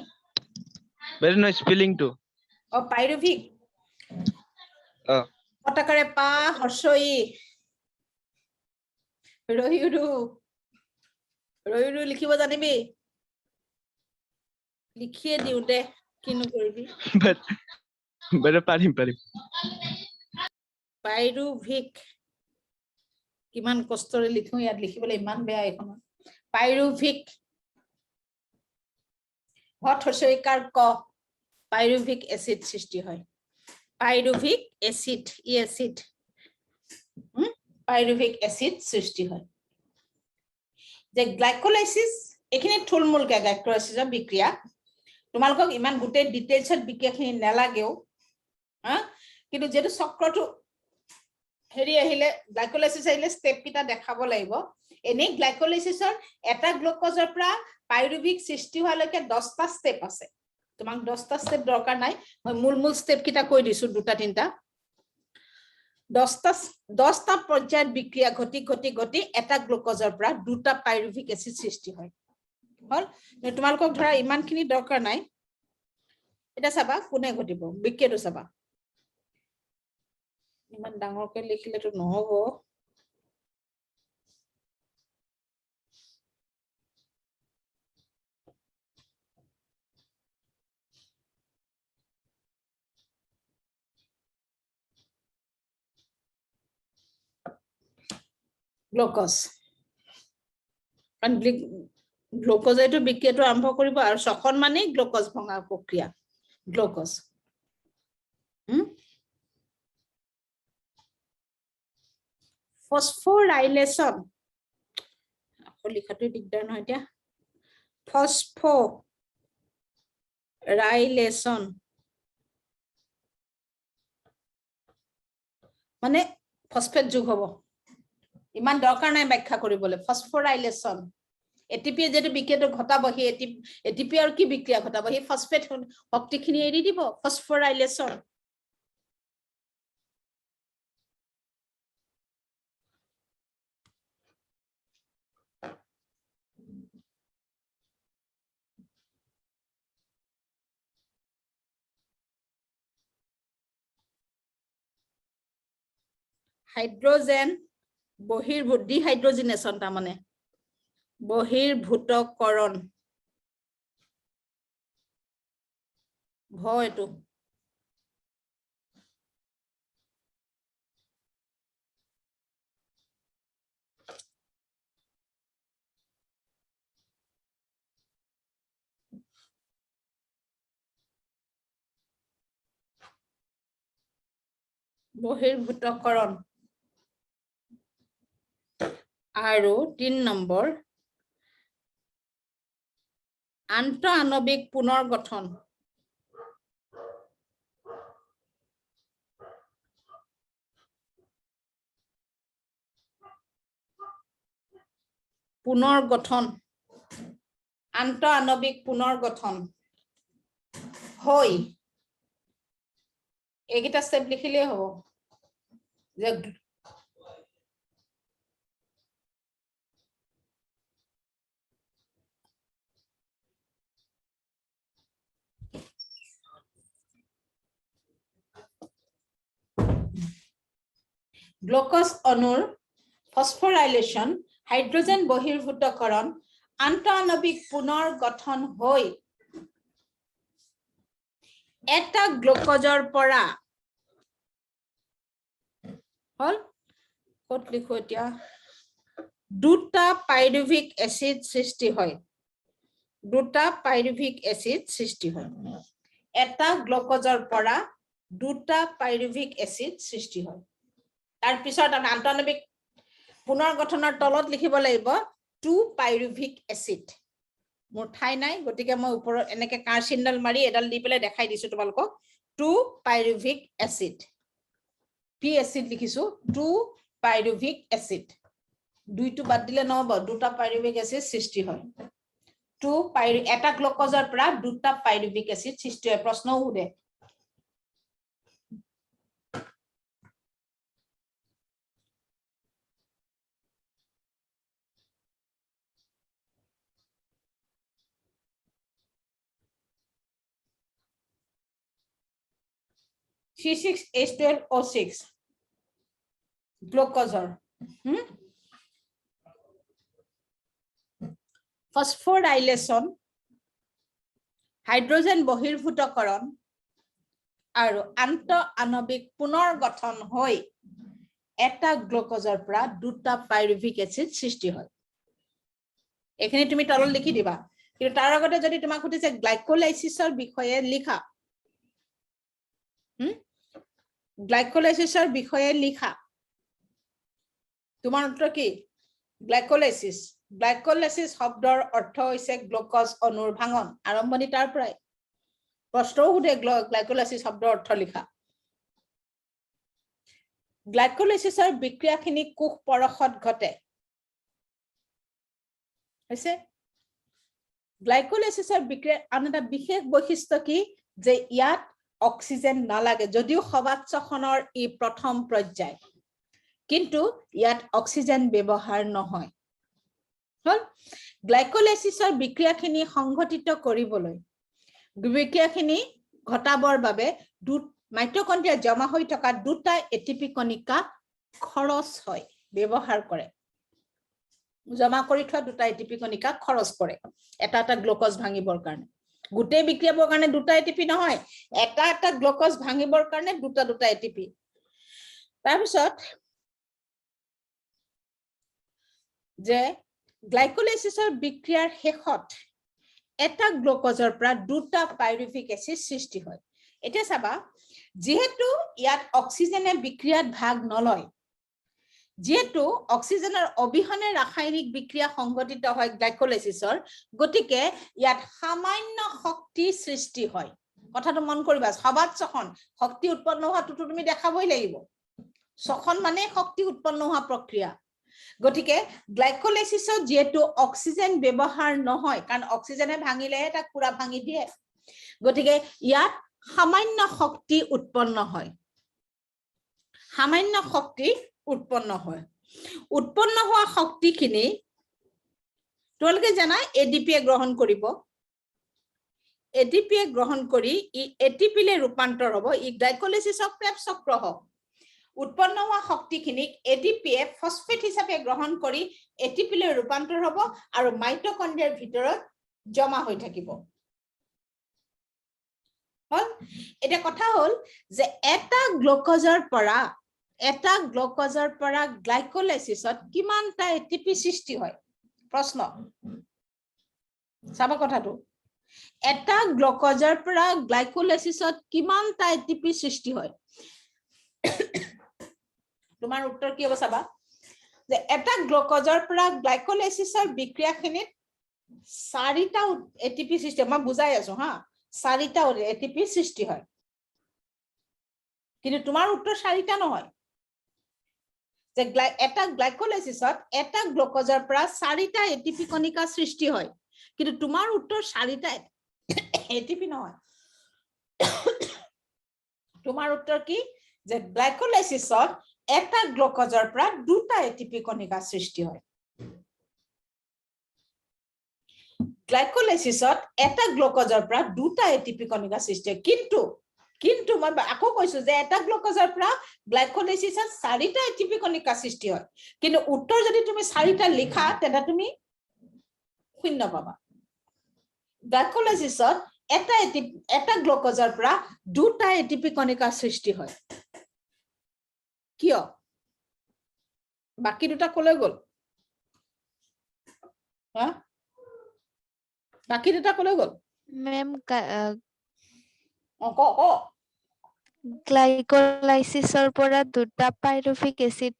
But no spelling too. Pyruvic পটাকাৰে পা হৰ্ষই ৰহিৰু লিখিব জানিবি লিখিয়ে দিও দে কিনো কৰিবি But পাৰিম পাইৰুভিক কিমান কষ্টৰে লিখো ইয়াত লিখিবলৈ ইমান বেয়া এখন পাইৰুভিক হট হৰ্ষইকাৰ ক পাইৰুভিক এসিড সৃষ্টি হয় পাইৰুভিক এসিড পাইৰুভিক এসিড সৃষ্টি হয় যে গ্লাইকোলাইসিস এখানে থুলমুলকে গ্লাইকোলাইসিসৰ বিক্ৰিয়া তোমালোকক ইমান গুটে ডিটেইলছত বিক্ৰিয়াখিনি নালাগেও কিন্তু যেটো চক্ৰটো হেৰি আহিলে গ্লাইকোলাইসিস আহিলে স্টেপ কিটা দেখাব লাগিব এনে গ্লাইকোলাইসিসৰ এটা গ্লুকোজৰ পৰা পাইৰুভিক সৃষ্টি হোৱালৈকে 10টা স্টেপ আছে তোমাক 10টা স্টেপ দৰকাৰ নাই মই মূল স্টেপ কিটা কৈ দিছো দুটা তিনটা 10টা পৰ্যায়ত বিক্ৰিয়া ঘটি এটা গ্লুকোজৰ পৰা দুটা পাইৰুভিক এসিড সৃষ্টি হয় হল তোমালোকক ধৰা ইমানখিনি দৰকাৰ নাই এটা চাবা কোনে ঘটিব বিক্ৰিয়াটো চাবা ইমান ডাঙৰকৈ লিখিলেতো নহব গ্লুকোজ গ্লুকোজেটো বিক্ৰিয়াটো আৰম্ভ কৰিব আৰু শ্বসন মানে গ্লুকোজ ভঙা প্ৰক্ৰিয়া গ্লুকোজ ফসফোৰাইলেশন লিখাটো দিগদাৰ নহয় এতিয়া ফসফোৰাইলেশন মানে ফসফেট যোগ হ'ব ইমান দৰকাৰ নাই ব্যাখ্যা কৰিবলৈ ফসফোৰাইলেশন এটিপি যেটো বিক্ৰিয়াটো ঘটাব হি এটিপি আৰু কি বিক্ৰিয়া ঘটাব হি ফসফেট শক্তিখিনি এৰি দিব ফসফোৰাইলেশন হাইড্ৰোজেন ডিহাইড্ৰোজিনেশন তাৰ মানে বহিৰ্ভূতকৰণ ভয়টো বহিৰ্ভূতকৰণ আৰু 3 নম্বৰ আন্তঃআণৱিক পুনৰ্গঠন আন্তঃআণৱিক পুনৰ্গঠন হৈ এইকেইটা স্টেপ লিখিলেই হ'ব যে গ্লুকোজ অণুৰ ফসফোৰাইলেশন হাইড্ৰোজেন বহিৰ্ভূতকৰণ আন্তঃআণৱিক পুনৰ্গঠন হৈ এটা গ্লুকোজৰ পৰা হল কত লিখো এতিয়া দুটা পাইৰুভিক এসিড সৃষ্টি হয় দুটা পাইৰুভিক এসিড সৃষ্টি হয় এটা গ্লুকোজৰ পৰা দুটা পাইৰুভিক এসিড সৃষ্টি হয় তাৰ পিছত আন্তঃআণৱিক পুনৰ্গঠনৰ তলত লিখিব লাগিব 2 পাইৰুভিক এসিড মোৰ ঠাই নাই গতিকে মই ওপৰত এনেকে কাৰ চিহ্নডাল মাৰি এডাল দি পেলাই দেখাই দিছো তোমালোকক 2 পাইৰুভিক এসিড পি এসিড লিখিছো 2 পাইৰুভিক এসিড দুইটো বাদ দিলে নহব দুটা পাইৰুভিক এসিড সৃষ্টি হয় 2 এটা গ্লুকোজৰ পৰা দুটা পাইৰুভিক এসিড সৃষ্টি হয় প্ৰশ্নও উদে C6H12O6 গ্লুকোজৰ ফসফোৰাইলেশন হাইড্ৰোজেন বহিৰ্ভূতকৰণ আৰু আন্ত আণৱিক পুনৰ গঠন হৈ এটা গ্লুকোজৰ পৰা দুটা পাইৰুভিক এসিড সৃষ্টি হয় এখানে তুমি তলত লিখি দিবা কিন্তু তাৰ আগতে যদি তোমাক সুধিছে গ্লাইকোলাইসিসৰ বিষয়ে লিখা গ্লাইকোলাইসিসৰ বিষয়ে লিখা তোমাৰ উত্তৰ কি গ্লাইকোলাইসিস গ্লাইকোলাইসিস শব্দৰ অৰ্থ হৈছে গ্লুকোজ অণুৰ ভাঙন আৰম্ভণি তাৰ পৰাই প্ৰশ্নও সুধে গ্লাইকোলাইসিস শব্দৰ অৰ্থ লিখা গ্লাইকোলাইসিসৰ বিক্ৰিয়াখিনি কোষ পৰশত ঘটে হৈছে গ্লাইকোলাইসিসৰ বিক্ৰিয়াৰ আন এটা বিশেষ বৈশিষ্ট্য কি যে ইয়াত অক্সিজেন নালাগে যদিও সবাৎসখনৰ ই প্ৰথম পৰ্যায় কিন্তু ইয়াত অক্সিজেন ব্যৱহাৰ নহয় হল গ্লাইকোলাইসিসৰ বিক্ৰিয়াখিনি সংঘটিত কৰিবলৈ বিক্ৰিয়াখিনি ঘটাবৰ বাবে মাইটোকন্ড্ৰিয়া জমা হৈ থকা দুটা এটিপি কণিকা খৰচ হয় ব্যৱহাৰ কৰে জমা কৰি থোৱা দুটা এটিপি কণিকা খৰচ কৰে এটা এটা গ্লুকোজ ভাঙিবৰ কাৰণে গোটেই বিক্ৰিয়াবৰ কাৰণে দুটা এটিপি নহয় এটা এটা গ্লুকোজ ভাঙিবৰ কাৰণে দুটা দুটা এটিপি তাৰ পিছত যে গ্লাইকোলাইসিসৰ বিক্ৰিয়াৰ শেষত এটা গ্লুকোজৰ পৰা দুটা পাইৰুভিক এসিড সৃষ্টি হয় এটা চাবা যেহেতু ইয়াত অক্সিজেনে বিক্ৰিয়াত ভাগ নলয় যেহেতু অক্সিজেনৰ অবিহনে ৰাসায়নিক বিক্ৰিয়া সংঘটিত হয় গ্লাইকোলাইসিসৰ গতিকে ইয়াত সামান্য শক্তি সৃষ্টি হয় কথাটো মন কৰিবা সবাৎসখন শক্তি উৎপন্ন হোৱাটো তুমি দেখাবই লাগিব সখন মানে শক্তি উৎপন্ন হোৱা প্ৰক্ৰিয়া গতিকে গ্লাইকোলাইসিসত যেহেতু অক্সিজেন ব্যৱহাৰ নহয় কাৰণ অক্সিজেনে ভাঙিলে তাক পুৰা ভাঙি দিয়ে গতিকে ইয়াত সামান্য শক্তি উৎপন্ন হয় সামান্য শক্তি উৎপন্ন হয় উৎপন্ন হোৱা শক্তিখিনি তোমালোকে জানা এডিপিয়ে গ্ৰহণ কৰিব এডিপিয়ে গ্ৰহণ কৰি ই এটিপিলে ৰূপান্তৰ হ'ব ই গ্লাইকোলাইসিসৰ ক্ৰেবছ চক্ৰ হ'ব উৎপন্ন হোৱা শক্তিখিনিক এডিপিয়ে ফসফেট হিচাপে গ্ৰহণ কৰি এটিপিলে ৰূপান্তৰ হ'ব আৰু মাইটোকন্ড্ৰিয়াৰ ভিতৰত জমা হৈ থাকিব হল এটা কথা হল যে এটা গ্লুকোজৰ পৰা গ্লাইকোলাইসিসত কিমানটা এটিপি সৃষ্টি হয় প্ৰশ্ন চাবা কথাটো এটা গ্লুকোজৰ পৰা গ্লাইকোলাইসিসত কিমানটা এটিপি সৃষ্টি হয় তোমাৰ উত্তৰ কি হ'ব চাবা যে এটা গ্লুকোজৰ পৰা গ্লাইকোলাইসিসৰ বিক্ৰিয়াখিনিত 4টা এটিপি সৃষ্টি মই বুজাই আছো হা 4টা এটিপি সৃষ্টি হয় কিন্তু তোমাৰ উত্তৰ 4টা নহয় যে এটা গ্লাইকোলাইসিসত এটা গ্লুকোজৰ পৰা 4টা এটিপি কণিকা সৃষ্টি হয় কিন্তু তোমাৰ উত্তৰ 4টা এটিপি নহয় তোমাৰ উত্তৰ কি যে গ্লাইকোলাইসিসত এটা গ্লুকোজৰ পৰা দুটা এটিপি কণিকা সৃষ্টি হয় গ্লাইকোলাইসিসত এটা গ্লুকোজৰ পৰা দুটা এটিপি কণিকা সৃষ্টি হয় কিন্তু মই আকৌ কৈছো যে এটা গ্লুকোজৰ পৰা গ্লাইকোলাইসিসত 4টা এটিপি কণিকা সৃষ্টি হয় কিন্তু উত্তৰ যদি তুমি 4টা লিখা তেন্তে তুমি শূন্য পাবা গ্লাইকোলাইসিসত এটা গ্লুকোজৰ পৰা দুটা এটিপি কণিকা সৃষ্টি হয় কিয় বাকি দুটা কলৈ গল হা বাকি দুটা কলৈ গল মেম ক গ্লাইকোলাইসিসৰ পৰা দুটা পাইৰুভিক এসিড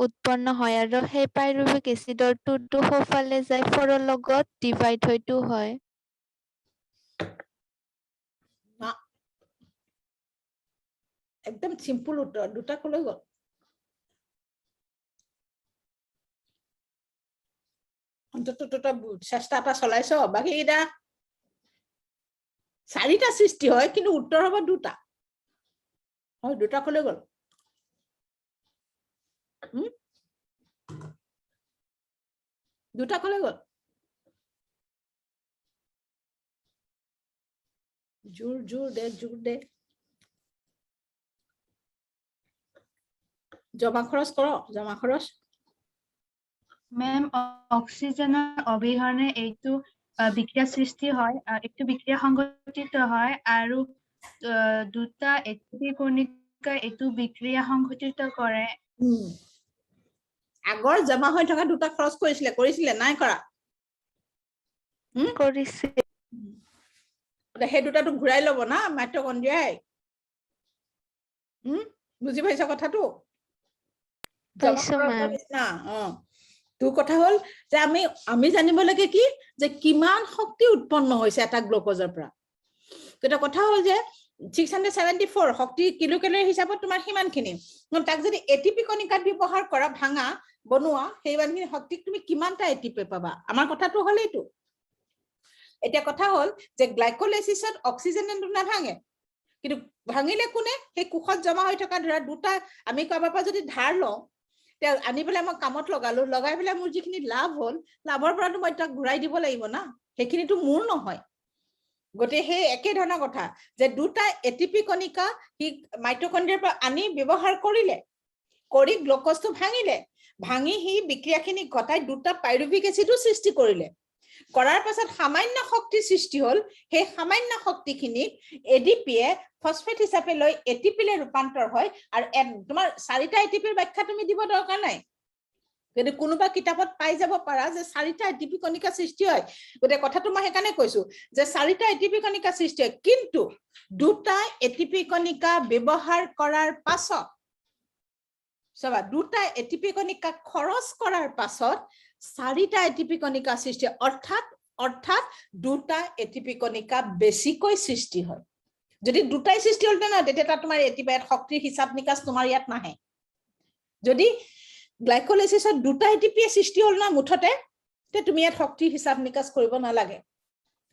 উৎপন্ন হয় আৰু সেই পাইৰুভিক এসিডৰ টুটো সোঁফালে যায় ফৰৰ লগত ডিভাইড হয়তো হয় না একদম সিম্পল উত্তৰ দুটা কলৈ গল অন্তত চেষ্টা এটা চলাইছ বাকি এটা 4টা সৃষ্টি হয় কিন্তু উত্তৰ হ'ব দুটা হয় দুটা কলৈ গল দুটা কলৈ গল জোৰ দে জমা খৰচ কৰ জমা খৰচ মেম অক্সিজেনৰ অবিহনে এইটো বিক্ৰিয়া সৃষ্টি হয় এইটো বিক্ৰিয়া সংঘটিত হয় আৰু দুটা এটিপি কণিকা এইটো বিক্ৰিয়া সংঘটিত কৰে আগৰ জমা হৈ থকা দুটা খৰচ কৰিছিলে নাই কৰা কৰিছে সেই দুটাটো ঘূৰাই ল'ব না মাইটকণ্ড্ৰিয়াই বুজি পাইছা কথাটো পাইছো মেম তোৰ কথা হল যে আমি জানিব লাগে কি যে কিমান শক্তি উৎপন্ন হৈছে এটা গ্লুকোজৰ পৰা এটা কথা হল যে 674 শক্তি কিলো কেলৰি হিচাপত তোমাৰ সিমানখিনি তাক যদি এটিপি কণিকাত ব্যৱহাৰ কৰা ভাঙা বনোৱা সেইমানখিনি শক্তিক তুমি কিমানটা এটিপি পাবা আমাৰ কথাটো হল এইটো এটা কথা হল যে গ্লাইকোলাইসিছত অক্সিজেনটো নাভাঙে কিন্তু ভাঙিলে কোনে সেই কোষত জমা হৈ থকা ধৰা দুটা আমি কাৰোবাৰ পৰা যদি ধাৰ লওঁ তে আনি পেলাই মই কামত লগালো লগাই পেলাই মোৰ যিখিনি লাভ হল লাভৰ পৰাটো মই তাক ঘূৰাই দিব লাগিব না সেইখিনিটো মোৰ নহয় গতে সেই একে ধৰণৰ কথা যে দুটা এটিপি কণিকা হি মাইটকণ্ড্ৰিয়াৰ পৰা আনি ব্যৱহাৰ কৰিলে কৰি গ্লুকোজটো ভাঙি হি বিক্ৰিয়াখিনি ঘটাই দুটা পাইৰুভিক এচিডো সৃষ্টি কৰিলে কৰাৰ পাছত সামান্য শক্তি সৃষ্টি হল সেই সামান্য শক্তিখিনি এডিপিয়ে ফসফেট হিচাপে লৈ এটিপিলে ৰূপান্তৰ হয় আৰু তোমাৰ চাৰিটা এটিপিৰ ব্যাখ্যা তুমি দিব দৰকাৰ নাই যদি কোনোবা কিতাপত পাই যাব পাৰা যে চাৰিটা এটিপি কণিকা সৃষ্টি হয় গতে কথাটো মই সেইকাৰণে কৈছো যে চাৰিটা এটিপি কণিকা সৃষ্টি হয় কিন্তু দুটা এটিপি কণিকা ব্যৱহাৰ কৰাৰ পাছত সবা দুটা এটিপি কণিকা খৰচ কৰাৰ পাছত চাৰিটা এটিপি কণিকা সৃষ্টি অৰ্থাৎ দুটা এটিপি কণিকা বেছিকৈ সৃষ্টি হয় যদি দুটাই সৃষ্টি হল না তেতিয়া তাত তোমাৰ এটিপিৰ শক্তিৰ হিচাপ নিকাচ তোমাৰ ইয়াত নাহে যদি গ্লাইকোলাইসিছত দুটা এটিপি সৃষ্টি হল না মুঠতে তে তুমি ইয়াত শক্তিৰ হিচাপ নিকাচ কৰিব নালাগে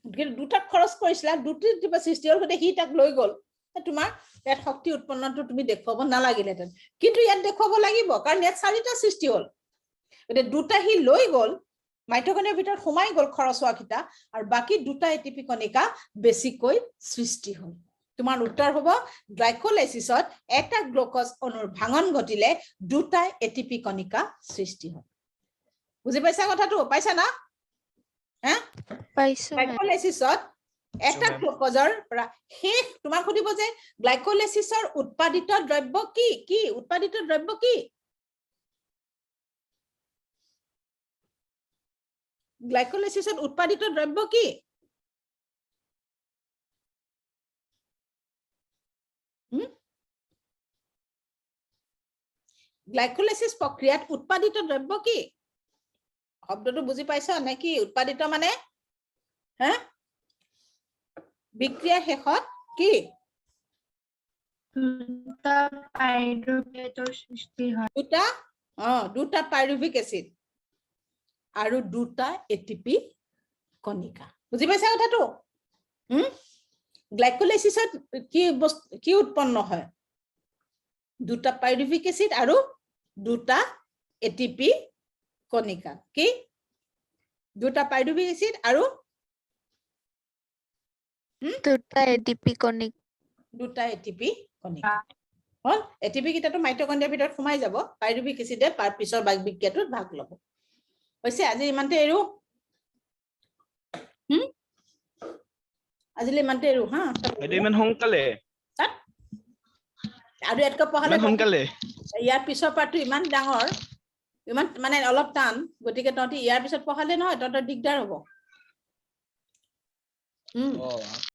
কিন্তু দুটা খৰচ কৰিছিলা দুটা এটিপি সৃষ্টি হল গতে হি তাক লৈ গল তোমাৰ ইয়াত শক্তি উৎপন্নটো তুমি দেখুৱাব নালাগিলেতেন কিন্তু ইয়াত দেখুৱাব লাগিব কাৰণ ইয়াত চাৰিটা সৃষ্টি হল গতে দুটা হি লৈ গল মাইটকণ্ড্ৰিয়াৰ ভিতৰত সোমাই গল খৰচ হোৱা কিটা আৰু বাকি দুটা এটিপি কণিকা বেছিকৈ সৃষ্টি হল তোমাৰ উত্তৰ হ'ব গ্লাইকোলাইসিছত এটা গ্লুকোজ অণুৰ ভাঙন ঘটিলে দুটা এটিপি কণিকা সৃষ্টি হয় বুজি পাইছা কথাটো পাইছা না পাইছো মেম গ্লাইকোলাইসিছত এটা গ্লুকোজৰ পৰা শেষ তোমাক সুধিব যে গ্লাইকোলাইসিছৰ উৎপাদিত দ্ৰব্য কি উৎপাদিত দ্ৰব্য কি গ্লাইকোলাইসিছত উৎপাদিত দ্ৰব্য কি গ্লাইকোলাইসিস প্ৰক্ৰিয়াত উৎপাদিত দ্ৰব্য কি শব্দটো বুজি পাইছা নে কি উৎপাদিত মানে বিক্ৰিয়া শেষত কি দুটা পাইৰুভেটৰ সৃষ্টি হয় দুটা পাইৰুভিক এচিড আৰু দুটা এটিপি কণিকা বুজি পাইছা কথাটো গ্লাইকোলাইসিছত কি উৎপন্ন হয় দুটা পাইৰুভিক এচিড আৰু দুটা এটিপি কণিকা কি দুটা পাইৰুভিক এচিড আৰু দুটা এটিপি কণিকা হল এটিপি কিটাটো মাইটকণ্ড্ৰিয়াৰ ভিতৰত সোমাই যাব পাইৰুভিক এচিডে তাৰ পিছৰ বিক্ৰিয়াটোত ভাগ ল'ব হৈছে আজি ইমানতে এৰো আজিলে ইমানতে এৰো এইটো ইমান সোনকালে আৰু ইয়াতকৈ পঢ়ালে সোনকালে ইয়াৰ পিছৰ পাৰ্টটো ইমান ডাঙৰ ইমান মানে অলপ টান গতিকে তহঁতি ইয়াৰ পিছত পঢ়ালে নহয় তহঁতৰ দিগদাৰ হ'ব